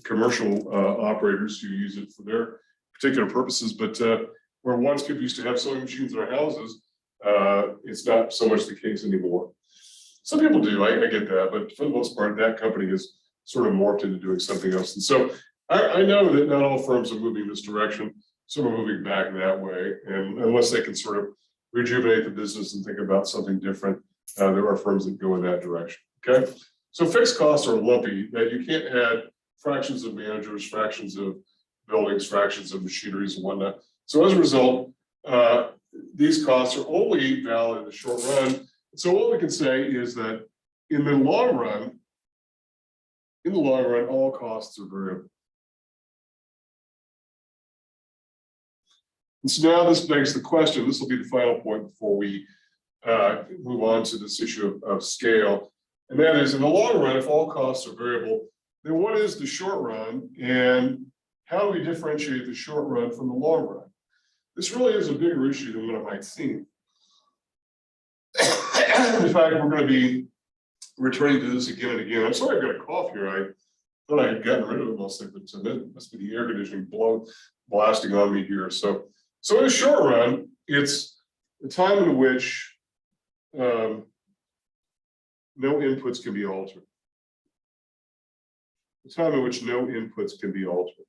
commercial operators who use it for their particular purposes. But where once people used to have sewing machines in their houses, it's not so much the case anymore. Some people do, I get that, but for the most part, that company has sort of morphed into doing something else. And so I know that not all firms are moving this direction. Some are moving back that way. And unless they can sort of rejuvenate the business and think about something different, there are firms that go in that direction, okay? So fixed costs are lumpy, that you can't add fractions of managers, fractions of buildings, fractions of machineries and whatnot. So as a result, these costs are only valid in the short run. So what we can say is that in the long run, all costs are variable. And so now this begs the question, this will be the final point before we move on to this issue of scale. And that is, in the long run, if all costs are variable, then what is the short run, and how do we differentiate the short run from the long run? This really is a bigger issue than what it might seem. In fact, we're going to be returning to this again and again. I'm sorry I've got a cough here. I thought I had gotten rid of it mostly, but it must be the air conditioning blasting on me here. So in the short run, it's the time in which no inputs can be altered. The time in which no inputs can be altered.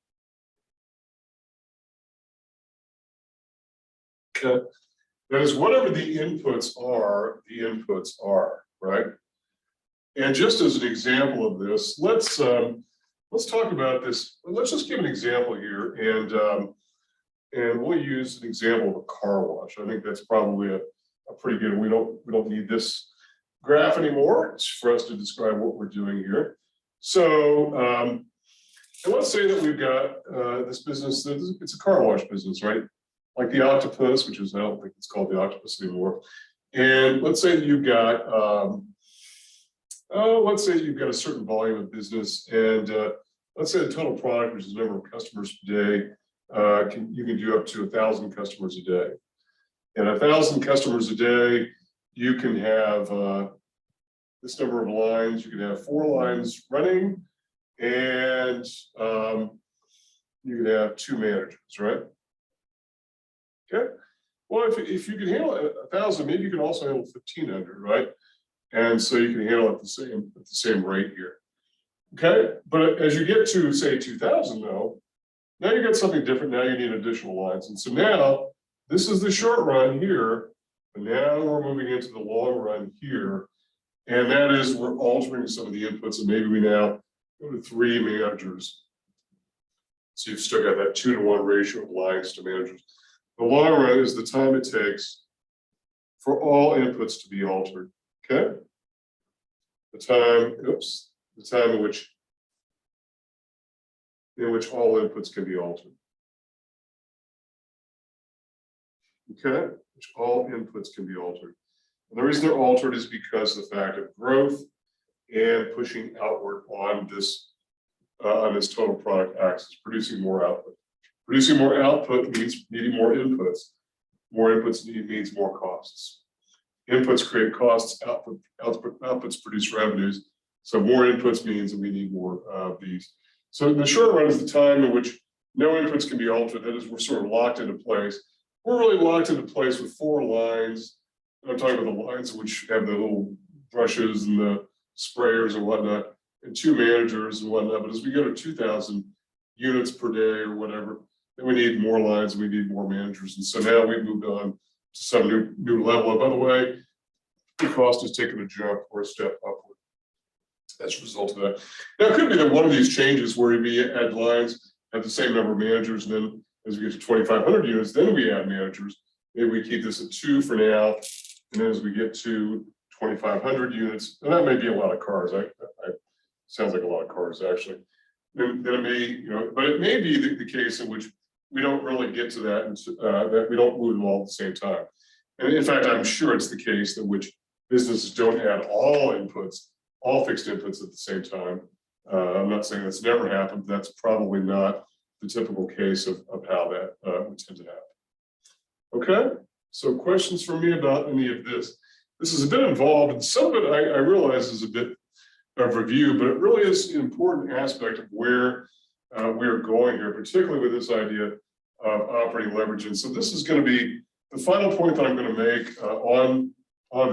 Okay. That is, whatever the inputs are, right? And just as an example of this, let's talk about this. Let's just give an example here, and we'll use an example of a car wash. I think that's probably a pretty good. We don't need this graph anymore. It's for us to describe what we're doing here. So, and let's say that we've got this business. It's a car wash business, right? Like the octopus, which is, I don't think it's called the octopus anymore. And let's say that you've got, let's say you've got a certain volume of business, and let's say the total product, which is the number of customers per day, you can do up to 1,000 customers a day. And 1,000 customers a day, you can have this number of lines. You can have 4 lines running, and you can have 2 managers, right? Okay. Well, if you can handle 1,000, maybe you can also handle 1,500, right? And so you can handle it at the same rate here. Okay. But as you get to, say, 2,000, though, now you get something different. Now you need additional lines, and so now This is the short run here, and now we're moving into the long run here. And that is, we're altering some of the inputs, and maybe we now go to 3 managers. So you've still got that 2-to-1 ratio of lines to managers. The long run is the time it takes for all inputs to be altered, okay? The time in which all inputs can be altered. Okay, which all inputs can be altered. And the reason they're altered is because of the fact of growth and pushing outward on this total product axis, producing more output. Producing more output means needing more inputs. More inputs means more costs. Inputs create costs, outputs produce revenues. So more inputs means that we need more of these. So the short run is the time in which no inputs can be altered. That is, we're sort of locked into place. We're really locked into place with 4 lines. And I'm talking about the lines which have the little brushes and the sprayers and whatnot, and 2 managers and whatnot. But as we go to 2,000 units per day or whatever, then we need more lines and we need more managers. And so now we've moved on to some new level. And by the way, the cost has taken a jump or a step upward as a result of that. Now, it could be that one of these changes where we add lines, have the same number of managers, and then as we get to 2,500 units, then we add managers. Maybe we keep this at 2 for now, and then as we get to 2,500 units, and that may be a lot of cars. Sounds like a lot of cars actually. Then it may, but it may be the case in which we don't really get to that, and that we don't move them all at the same time. And in fact, I'm sure it's the case that which businesses don't add all inputs, all fixed inputs at the same time. I'm not saying that's never happened, but that's probably not the typical case of how that would tend to happen. Okay, so questions from me about any of this? This is a bit involved, and some of it I realize is a bit of review, but it really is an important aspect of where we're going here, particularly with this idea of operating leverage. And so this is going to be the final point that I'm going to make on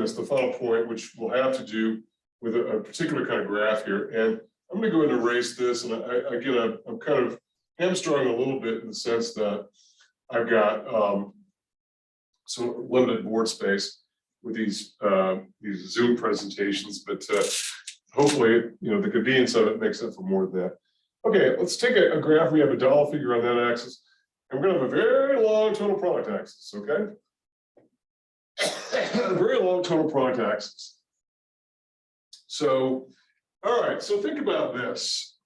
this, the final point, which will have to do with a particular kind of graph here. And I'm going to go ahead and erase this. And I'm kind of hamstrung a little bit in the sense that I've got some limited board space with these Zoom presentations, but hopefully, the convenience of it makes up for more than that. Okay, let's take a graph. We have a dollar figure on that axis, and we're going to have a very long total product axis, okay? A very long total product axis. So, all right, so think about this.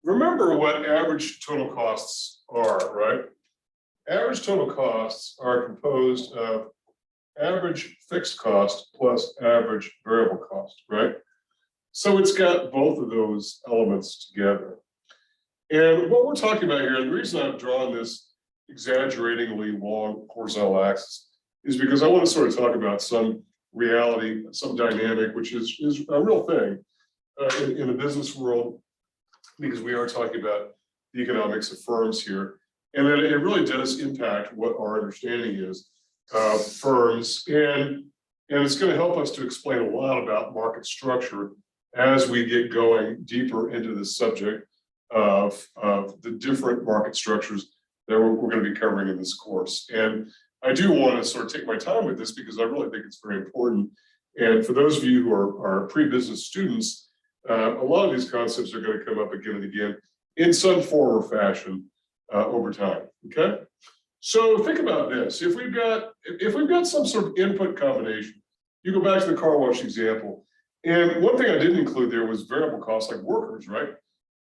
Remember what average total costs are, right? Average total costs are composed of average fixed cost plus average variable cost, right? So it's got both of those elements together. And what we're talking about here, and the reason I've drawn this exaggeratingly long horizontal axis is because I want to sort of talk about some reality, some dynamic, which is a real thing in the business world, because we are talking about the economics of firms here. And then it really does impact what our understanding is of firms. And it's going to help us to explain a lot about market structure as we get going deeper into this subject of the different market structures that we're going to be covering in this course. And I do want to sort of take my time with this because I really think it's very important. And for those of you who are pre-business students, a lot of these concepts are going to come up again and again in some form or fashion over time. Okay, so think about this: if we've got some sort of input combination, you go back to the car wash example, and one thing I didn't include there was variable costs like workers, right?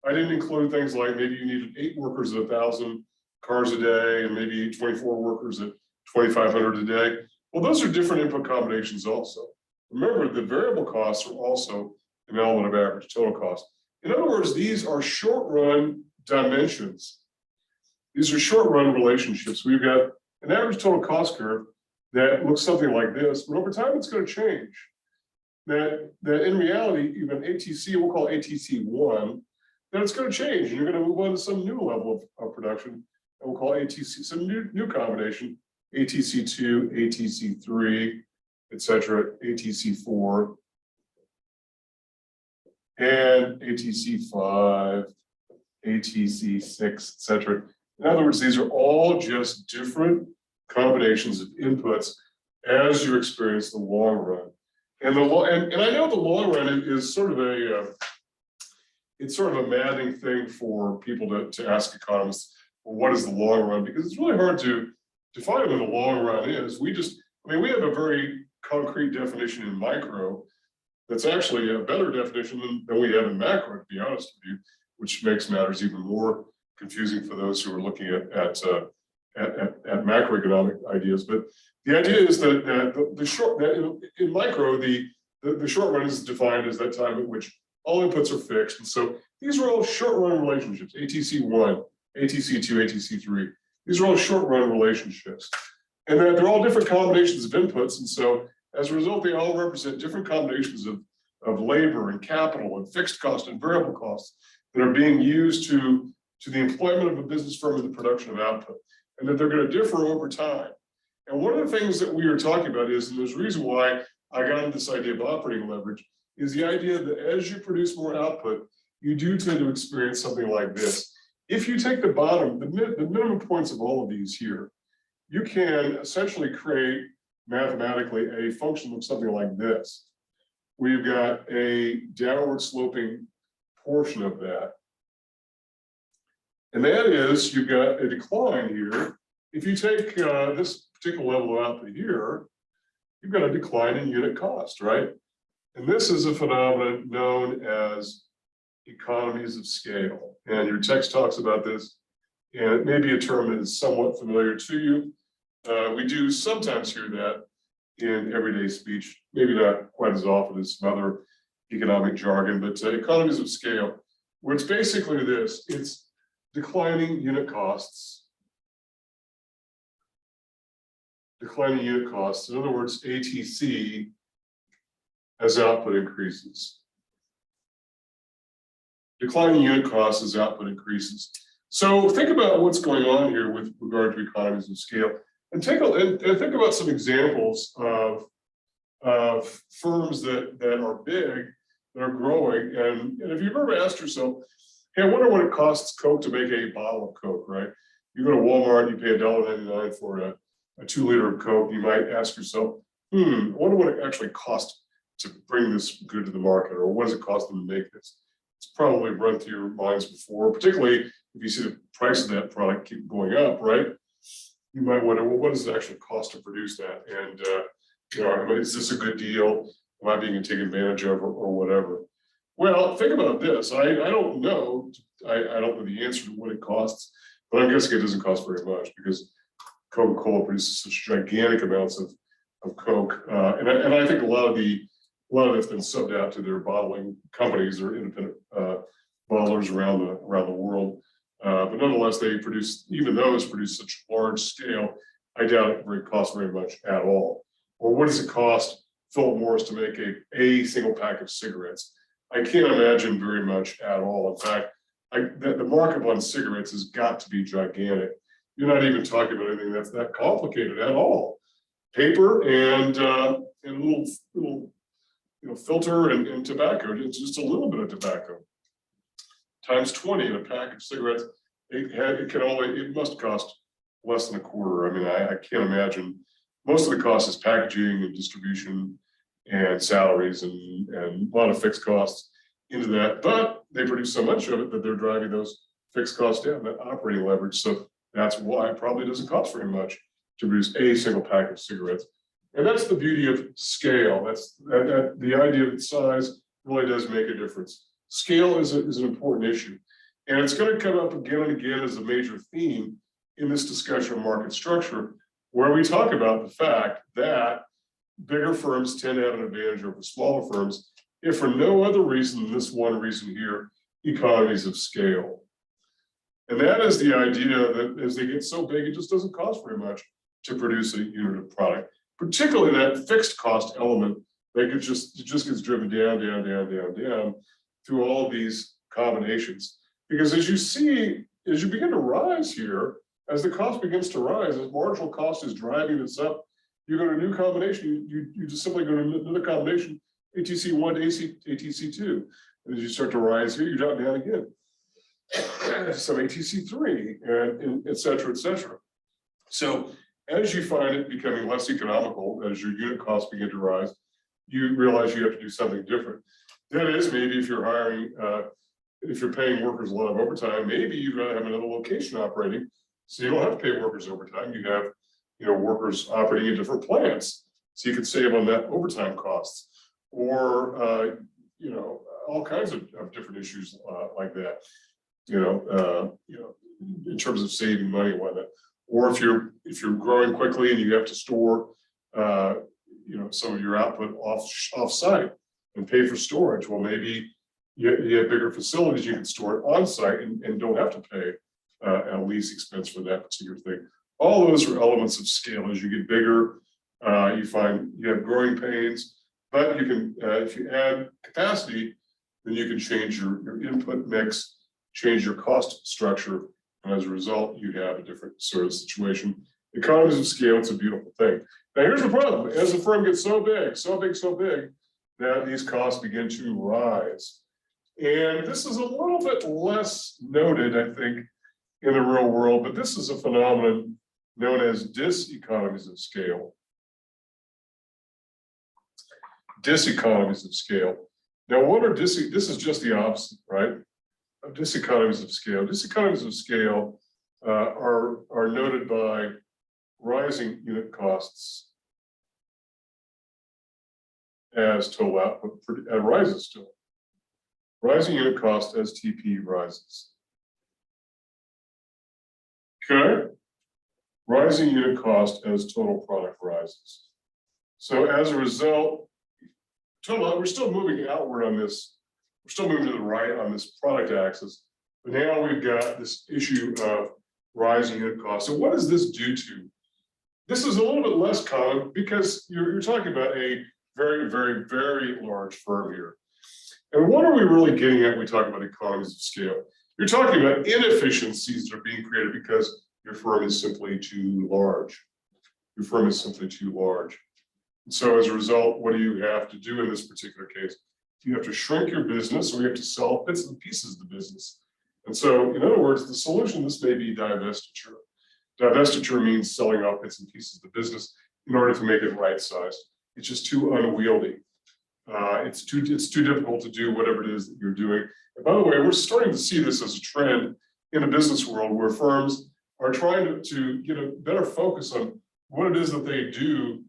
I didn't include things like maybe you needed 8 workers at 1,000 cars a day, and maybe 24 workers at 2,500 a day. Well, those are different input combinations also. Remember, the variable costs are also an element of average total cost. In other words, these are short-run dimensions. These are short-run relationships. We've got an average total cost curve that looks something like this, but over time it's going to change. That in reality, even ATC, we'll call ATC1, then it's going to change, and you're going to move on to some new level of production, and we'll call ATC, some new combination, ATC2, ATC3, etc., ATC4, and ATC5, ATC6, etc. In other words, these are all just different combinations of inputs as you experience the long run. And I know the long run is sort of it's sort of a maddening thing for people to ask economists, well, what is the long run? Because it's really hard to define what the long run is. We have a very concrete definition in micro that's actually a better definition than we have in macro, to be honest with you, which makes matters even more confusing for those who are looking at macroeconomic ideas. But the idea is that in micro, the short run is defined as that time at which all inputs are fixed. And so these are all short run relationships, ATC1, ATC2, ATC3. These are all short run relationships. And they're all different combinations of inputs. And so as a result, they all represent different combinations of labor and capital and fixed cost and variable costs that are being used to the employment of a business firm and the production of output, and that they're going to differ over time. And one of the things that we are talking about is, and there's a reason why I got into this idea of operating leverage, is the idea that as you produce more output, you do tend to experience something like this. If you take the bottom, the minimum points of all of these here, you can essentially create mathematically a function of something like this. We've got a downward sloping portion of that. And that is, you've got a decline here. If you take this particular level of output here, you've got a decline in unit cost, right? And this is a phenomenon known as economies of scale. And your text talks about this, and it may be a term that is somewhat familiar to you. We do sometimes hear that in everyday speech, maybe not quite as often as some other economic jargon, but economies of scale, where it's basically this: it's declining unit costs. Declining unit costs. In other words, ATC as output increases. Declining unit costs as output increases. So think about what's going on here with regard to economies of scale, and think about some examples of firms that are big, that are growing. And if you've ever asked yourself, hey, I wonder what it costs Coke to make a bottle of Coke, right? You go to Walmart, you pay $1.99 for a 2 liter of Coke. You might ask yourself, I wonder what it actually costs to bring this good to the market, or what does it cost them to make this? It's probably run through your minds before, particularly if you see the price of that product keep going up, right? You might wonder, well, what does it actually cost to produce that? And is this a good deal? Am I being taken advantage of, or whatever? Well, think about this. I don't know. I don't know the answer to what it costs, but I'm guessing it doesn't cost very much, because Coca-Cola produces such gigantic amounts of Coke, and I think a lot of it's been subbed out to their bottling companies or independent bottlers around the world. But nonetheless, they produce, even those produce such large scale, I doubt it costs very much at all. Or what does it cost Philip Morris to make a single pack of cigarettes? I can't imagine very much at all. In fact, the markup on cigarettes has got to be gigantic. You're not even talking about anything that's that complicated at all. Paper and a little filter and tobacco. It's just a little bit of tobacco. Times 20 in a pack of cigarettes, it must cost less than a quarter. I mean, I can't imagine. Most of the cost is packaging and distribution and salaries and a lot of fixed costs into that. But they produce so much of it that they're driving those fixed costs down, that operating leverage. So that's why it probably doesn't cost very much to produce a single pack of cigarettes. And that's the beauty of scale. That's the idea that size really does make a difference. Scale is an important issue. And it's going to come up again and again as a major theme in this discussion of market structure, where we talk about the fact that bigger firms tend to have an advantage over smaller firms, if for no other reason than this one reason here: economies of scale. And that is the idea that as they get so big, it just doesn't cost very much to produce a unit of product, particularly that fixed cost element that just gets driven down through all these combinations. Because as you begin to rise here, as the cost begins to rise, as marginal cost is driving this up, you go to a new combination, you just simply go to another combination, ATC1 to ATC2. And as you start to rise here, you drop down again. some ATC3, and et cetera, et cetera. So as you find it becoming less economical, as your unit costs begin to rise, you realize you have to do something different. That is, maybe if you're hiring, if you're paying workers a lot of overtime, maybe you'd rather have another location operating, so you don't have to pay workers overtime. You have, workers operating in different plants, so you could save on that overtime costs, or all kinds of different issues like that. In terms of saving money and whatnot. Or if you're growing quickly and you have to store, some of your output off-site and pay for storage, well, maybe you have bigger facilities, you can store it on-site and don't have to pay a lease expense for that particular thing. All those are elements of scale. As you get bigger, you find you have growing pains, but you can, if you add capacity, then you can change your input mix, change your cost structure, and as a result, you have a different sort of situation. Economies of scale, it's a beautiful thing. Now, here's the problem. As the firm gets so big, that these costs begin to rise. And this is a little bit less noted, I think, in the real world, but this is a phenomenon known as diseconomies of scale. Diseconomies of scale. Now, what are this is just the opposite, right? Of diseconomies of scale. Diseconomies of scale are noted by rising unit costs as total output rises still. Rising unit cost as TP rises. Okay? Rising unit cost as total product rises. So as a result, we're still moving outward on this. We're still moving to the right on this product axis, but now we've got this issue of rising unit costs. So what does this do to? This is a little bit less common because you're talking about a very, very, very large firm here. And what are we really getting at when we talk about economies of scale? You're talking about inefficiencies that are being created because your firm is simply too large. Your firm is simply too large. And so as a result, what do you have to do in this particular case? You have to shrink your business, or you have to sell bits and pieces of the business. And so, in other words, the solution, this may be divestiture. Divestiture means selling off bits and pieces of the business in order to make it right-sized. It's just too unwieldy. It's too difficult to do whatever it is that you're doing. And by the way, we're starting to see this as a trend in the business world where firms are trying to get a better focus on what it is that they do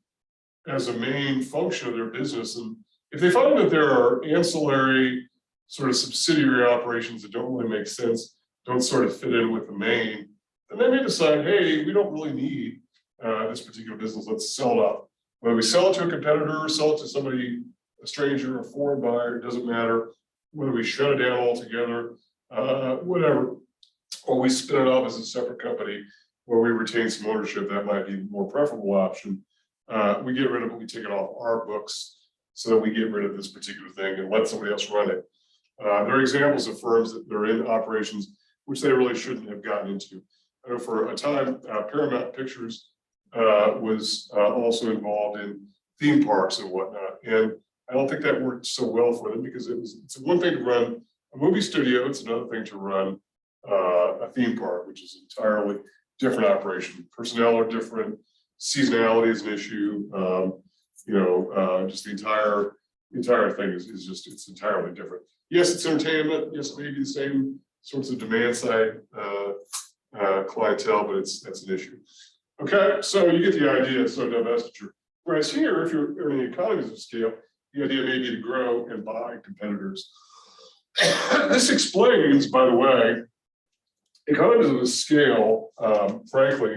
as a main function of their business. And if they find that there are ancillary sort of subsidiary operations that don't really make sense, don't sort of fit in with the main, then they may decide, hey, we don't really need this particular business, let's sell it off. Whether we sell it to a competitor, sell it to somebody, a stranger, a foreign buyer, it doesn't matter. Whether we shut it down altogether, whatever, or we spin it off as a separate company where we retain some ownership, that might be a more preferable option. We get rid of it, we take it off our books so that we get rid of this particular thing and let somebody else run it. There are examples of firms that are in operations which they really shouldn't have gotten into. I know for a time, Paramount Pictures was also involved in theme parks and whatnot. And I don't think that worked so well for them because it's one thing to run a movie studio, it's another thing to run a theme park, which is entirely different operation. Personnel are different, seasonality is an issue. Just the entire thing is just, it's entirely different. Yes, it's entertainment. Yes, it may be the same sorts of demand side clientele, but that's an issue. Okay, so you get the idea. So divestiture. Whereas here, if you're earning economies of scale, the idea may be to grow and buy competitors. This explains, by the way, economies of scale, frankly,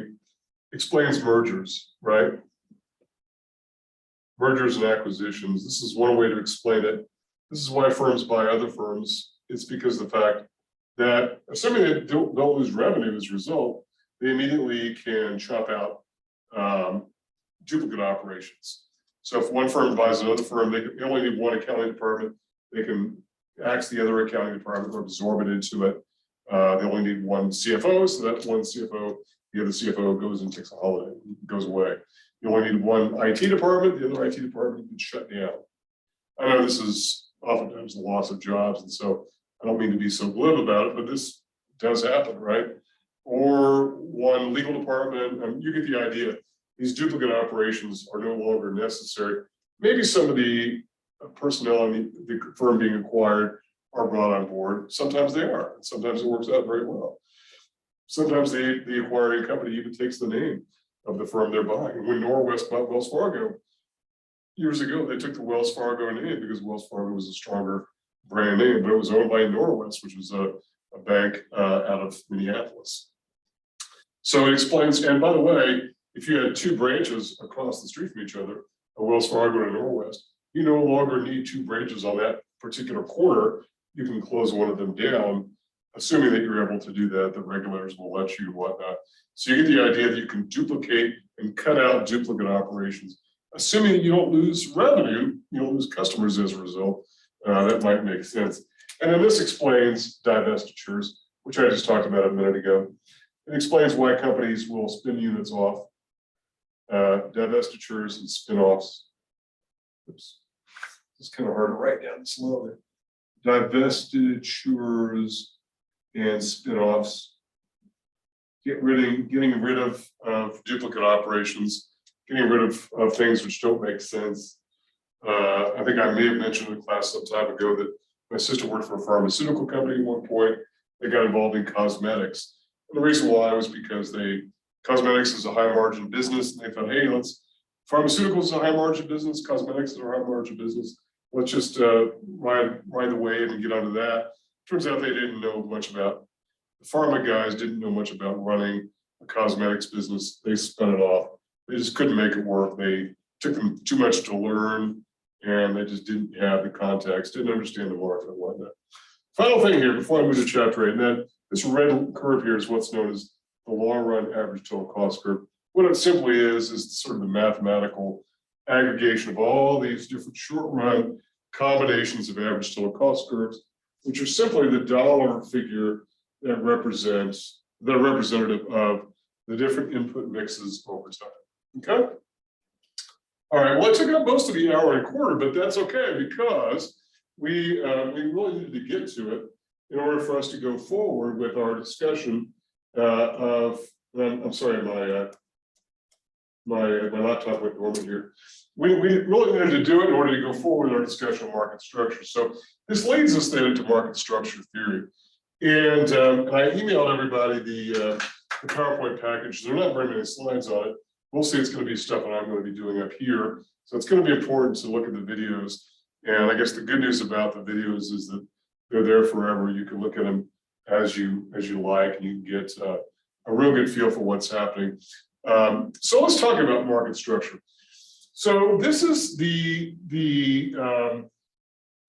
explains mergers, right? Mergers and acquisitions. This is one way to explain it. This is why firms buy other firms. It's because of the fact that, assuming they don't lose revenue as a result, they immediately can chop out duplicate operations. So if one firm buys another firm, they only need one accounting department. They can axe the other accounting department or absorb it into it. They only need one CFO, so that one CFO, the other CFO goes and takes a holiday, goes away. You only need one IT department, the other IT department gets shut down. I know this is oftentimes the loss of jobs, and so I don't mean to be so glib about it, but this does happen, right? Or one legal department, you get the idea. These duplicate operations are no longer necessary. Maybe some of the personnel in the firm being acquired are brought on board. Sometimes they are, and sometimes it works out very well. Sometimes the acquiring company even takes the name of the firm they're buying. When Norwest bought Wells Fargo years ago, they took the Wells Fargo name because Wells Fargo was a stronger brand name, but it was owned by Norwest, which was a bank out of Minneapolis. So it explains, and by the way, if you had two branches across the street from each other, a Wells Fargo and a Norwest, you no longer need two branches on that particular corner. You can close one of them down, assuming that you're able to do that, the regulators will let you and whatnot. So you get the idea that you can duplicate and cut out duplicate operations, assuming that you don't lose revenue, you don't lose customers as a result. That might make sense. And then this explains divestitures, which I just talked about a minute ago. It explains why companies will spin units off, divestitures and spin-offs. Oops, it's kind of hard to write down slowly. Divestitures and spin-offs. Getting rid of duplicate operations, getting rid of things which don't make sense. I think I may have mentioned in class some time ago that my sister worked for a pharmaceutical company at one point. They got involved in cosmetics. And the reason why was because cosmetics is a high margin business. And they thought, hey, pharmaceuticals is a high margin business, cosmetics is a high margin business. Let's just ride the wave and get onto that. Turns out they didn't know much about, the pharma guys didn't know much about running a cosmetics business. They spun it off. They just couldn't make it work. They took them too much to learn, and they just didn't have the context, didn't understand the market and whatnot. Final thing here, before I move to chapter 8, and then this red curve here is what's known as the long run average total cost curve. What it simply is sort of the mathematical aggregation of all these different short run combinations of average total cost curves, which are simply the dollar figure that represents the representative of the different input mixes over time. Okay. All right. Well, I took up most of the hour and a quarter, but that's okay because we really needed to get to it in order for us to go forward with our discussion of. I'm sorry, my laptop went dormant here. We really needed to do it in order to go forward in our discussion of market structure. So this leads us then into market structure theory. And I emailed everybody the PowerPoint package. There are not very many slides on it. Mostly it's going to be stuff that I'm going to be doing up here. So it's going to be important to look at the videos. And I guess the good news about the videos is that they're there forever. You can look at them as you like, and you can get a real good feel for what's happening. So let's talk about market structure. So this is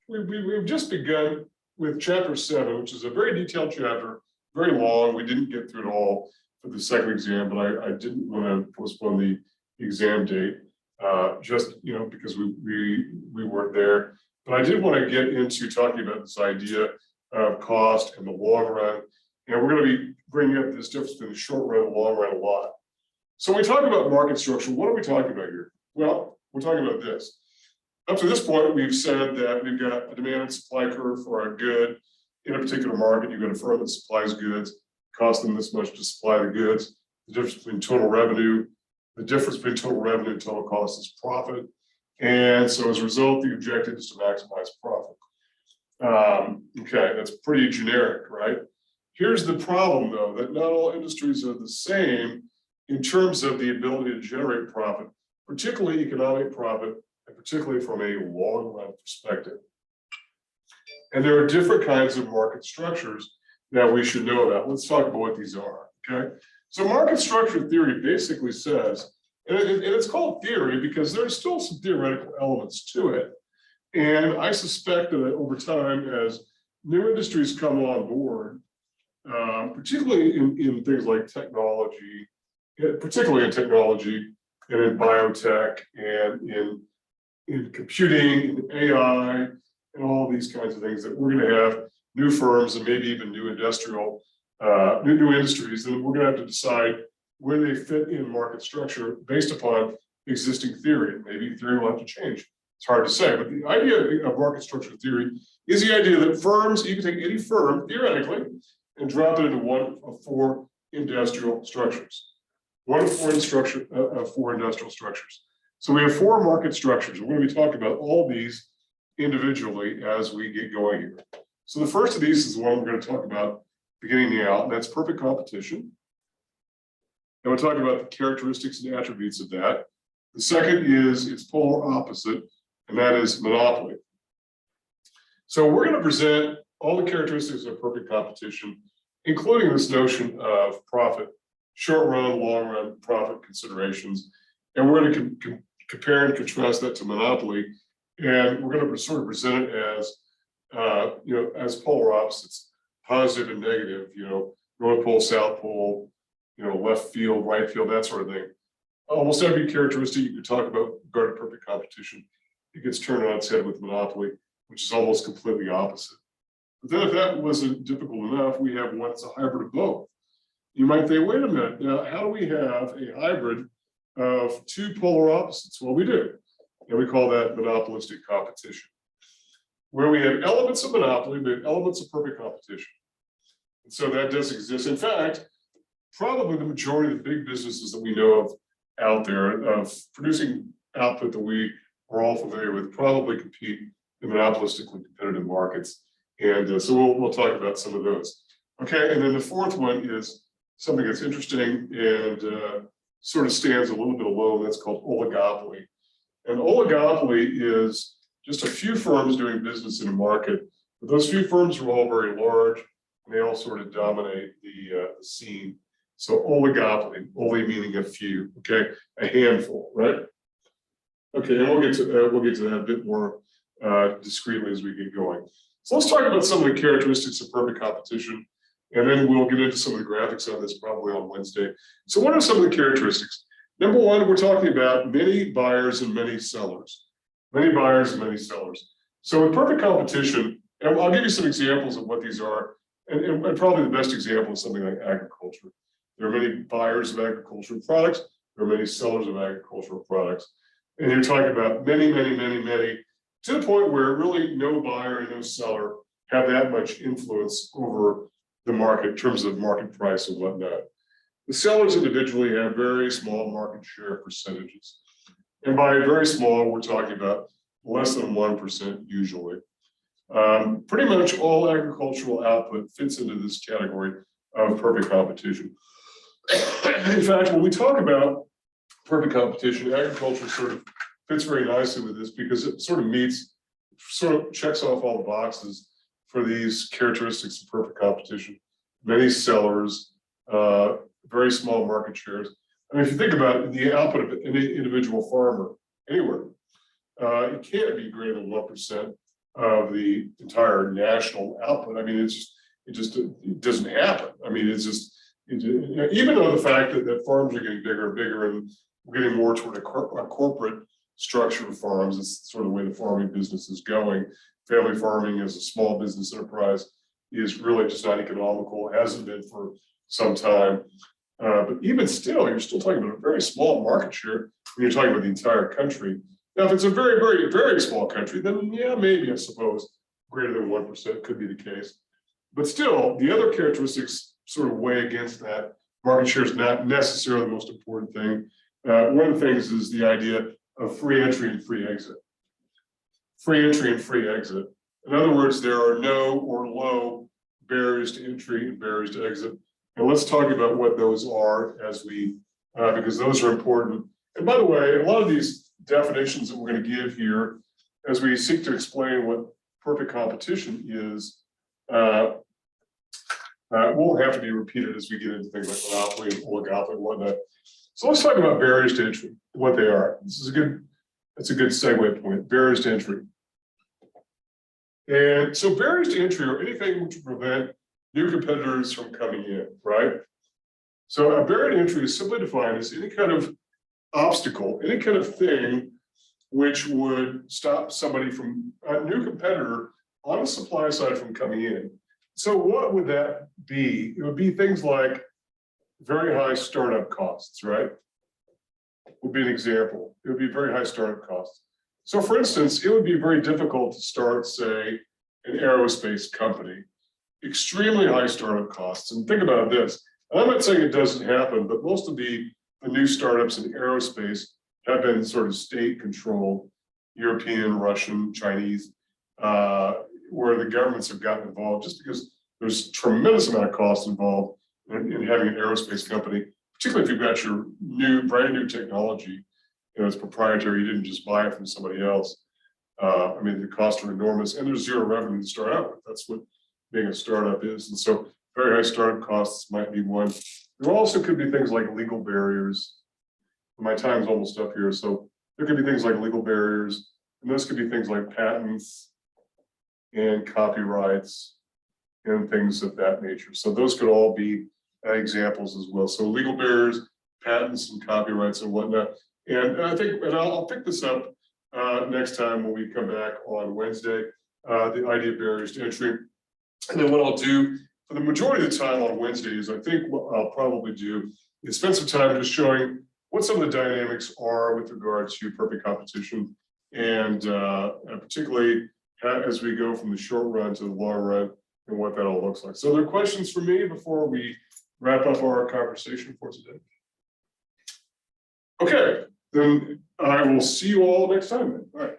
we've just begun with chapter 7, which is a very detailed chapter, very long. We didn't get through it all for the second exam, but I didn't want to postpone the exam date just because we weren't there. But I did want to get into talking about this idea of cost and the long run, and we're going to be bringing up this difference between the short run and the long run a lot. So when we talk about market structure, what are we talking about here? Well, we're talking about this. Up to this point, we've said that we've got a demand and supply curve for our good in a particular market. You've got a firm that supplies goods, cost them this much to supply the goods. The difference between total revenue, and total cost is profit. And so as a result, the objective is to maximize profit. Okay, that's pretty generic, right? Here's the problem, though, that not all industries are the same in terms of the ability to generate profit, particularly economic profit, and particularly from a long run perspective. And there are different kinds of market structures that we should know about. Let's talk about what these are, okay? So market structure theory basically says, and it's called theory because there's still some theoretical elements to it. And I suspect that over time, as new industries come on board, particularly in things like technology, particularly in technology and in biotech and in computing, in AI, and all these kinds of things, that we're going to have new firms and maybe even new industrial, new industries, and we're going to have to decide where they fit in market structure based upon existing theory. Maybe theory will have to change. It's hard to say, but the idea of market structure theory is the idea that firms, you can take any firm theoretically, and drop it into one of four industrial structures. One of four industrial structures. So we have four market structures. We're going to be talking about all these individually as we get going here. So the first of these is the one we're going to talk about beginning now, and that's perfect competition. And we'll talk about the characteristics and attributes of that. The second is its polar opposite, and that is monopoly. So we're going to present all the characteristics of perfect competition, including this notion of profit, short run, long run profit considerations. And we're going to compare and contrast that to monopoly. And we're going to sort of present it as, as polar opposites, positive and negative, North Pole, South Pole, left field, right field, that sort of thing. Almost every characteristic you could talk about regarding perfect competition, it gets turned on its head with monopoly, which is almost completely opposite. But then if that wasn't difficult enough, we have one that's a hybrid of both. You might think, wait a minute, now how do we have a hybrid of two polar opposites? Well, we do, and we call that monopolistic competition. Where we have elements of monopoly, we have elements of perfect competition. And so that does exist. In fact, probably the majority of the big businesses that we know of out there of producing output that we are all familiar with probably compete in monopolistically competitive markets. And so we'll talk about some of those. Okay, and then the fourth one is something that's interesting and sort of stands a little bit alone. That's called oligopoly. And oligopoly is just a few firms doing business in a market, but those few firms are all very large and they all sort of dominate the scene. So oligopoly, oli meaning a few, okay, a handful, right? Okay, and we'll get to that a bit more discreetly as we get going. So let's talk about some of the characteristics of perfect competition, and then we'll get into some of the graphics on this probably on Wednesday. So what are some of the characteristics? Number one, we're talking about many buyers and many sellers. Many buyers and many sellers. So with perfect competition, and I'll give you some examples of what these are, and probably the best example is something like agriculture. There are many buyers of agricultural products. There are many sellers of agricultural products. And you're talking about many, to the point where really no buyer and no seller have that much influence over the market in terms of market price and whatnot. The sellers individually have very small market share percentages. And by very small, we're talking about less than 1% usually. Pretty much all agricultural output fits into this category of perfect competition. In fact, when we talk about perfect competition, agriculture sort of fits very nicely with this because it sort of checks off all the boxes for these characteristics of perfect competition. Many sellers, very small market shares. I mean, if you think about the output of any individual farmer anywhere, it can't be greater than 1% of the entire national output. I mean, it doesn't happen. I mean, even though the fact that farms are getting bigger and bigger and we're getting more toward a corporate structure of farms, it's sort of the way the farming business is going. Family farming as a small business enterprise is really just not economical. It hasn't been for some time. But even still, you're still talking about a very small market share when you're talking about the entire country. Now, if it's a very, very, very small country, then yeah, maybe I suppose greater than 1% could be the case. But still, the other characteristics sort of weigh against that. Market share is not necessarily the most important thing. One of the things is the idea of free entry and free exit. Free entry and free exit. In other words, there are no or low barriers to entry and barriers to exit. And let's talk about what those are as we, because those are important. And by the way, a lot of these definitions that we're going to give here, as we seek to explain what perfect competition is, won't have to be repeated as we get into things like monopoly and oligopoly and whatnot. So let's talk about barriers to entry, what they are. That's a good segue point, barriers to entry. And so barriers to entry are anything which will prevent new competitors from coming in, right? So a barrier to entry is simply defined as any kind of obstacle, any kind of thing which would stop somebody from, a new competitor on the supply side from coming in. So what would that be? It would be things like very high startup costs, right? Would be an example. It would be very high startup costs. So for instance, it would be very difficult to start, say, an aerospace company extremely high startup costs. And think about this. I'm not saying it doesn't happen, but most of the new startups in aerospace have been sort of state controlled, European, Russian, Chinese, where the governments have gotten involved just because there's tremendous amount of cost involved in having an aerospace company, particularly if you've got your brand new technology, it's proprietary, you didn't just buy it from somebody else. I mean, the costs are enormous and there's zero revenue to start out with. That's what being a startup is. And so very high startup costs might be one. There also could be things like legal barriers. My time's almost up here. So there could be things like legal barriers, and those could be things like patents and copyrights and things of that nature. So those could all be examples as well. So legal barriers, patents and copyrights and whatnot. And I think, and I'll pick this up next time when we come back on Wednesday, the idea of barriers to entry. And then what I'll do for the majority of the time on Wednesdays, I think what I'll probably do is spend some time just showing what some of the dynamics are with regard to perfect competition, and particularly as we go from the short run to the long run and what that all looks like. So there are questions for me before we wrap up our conversation for today. Okay, then I will see you all next time. All right.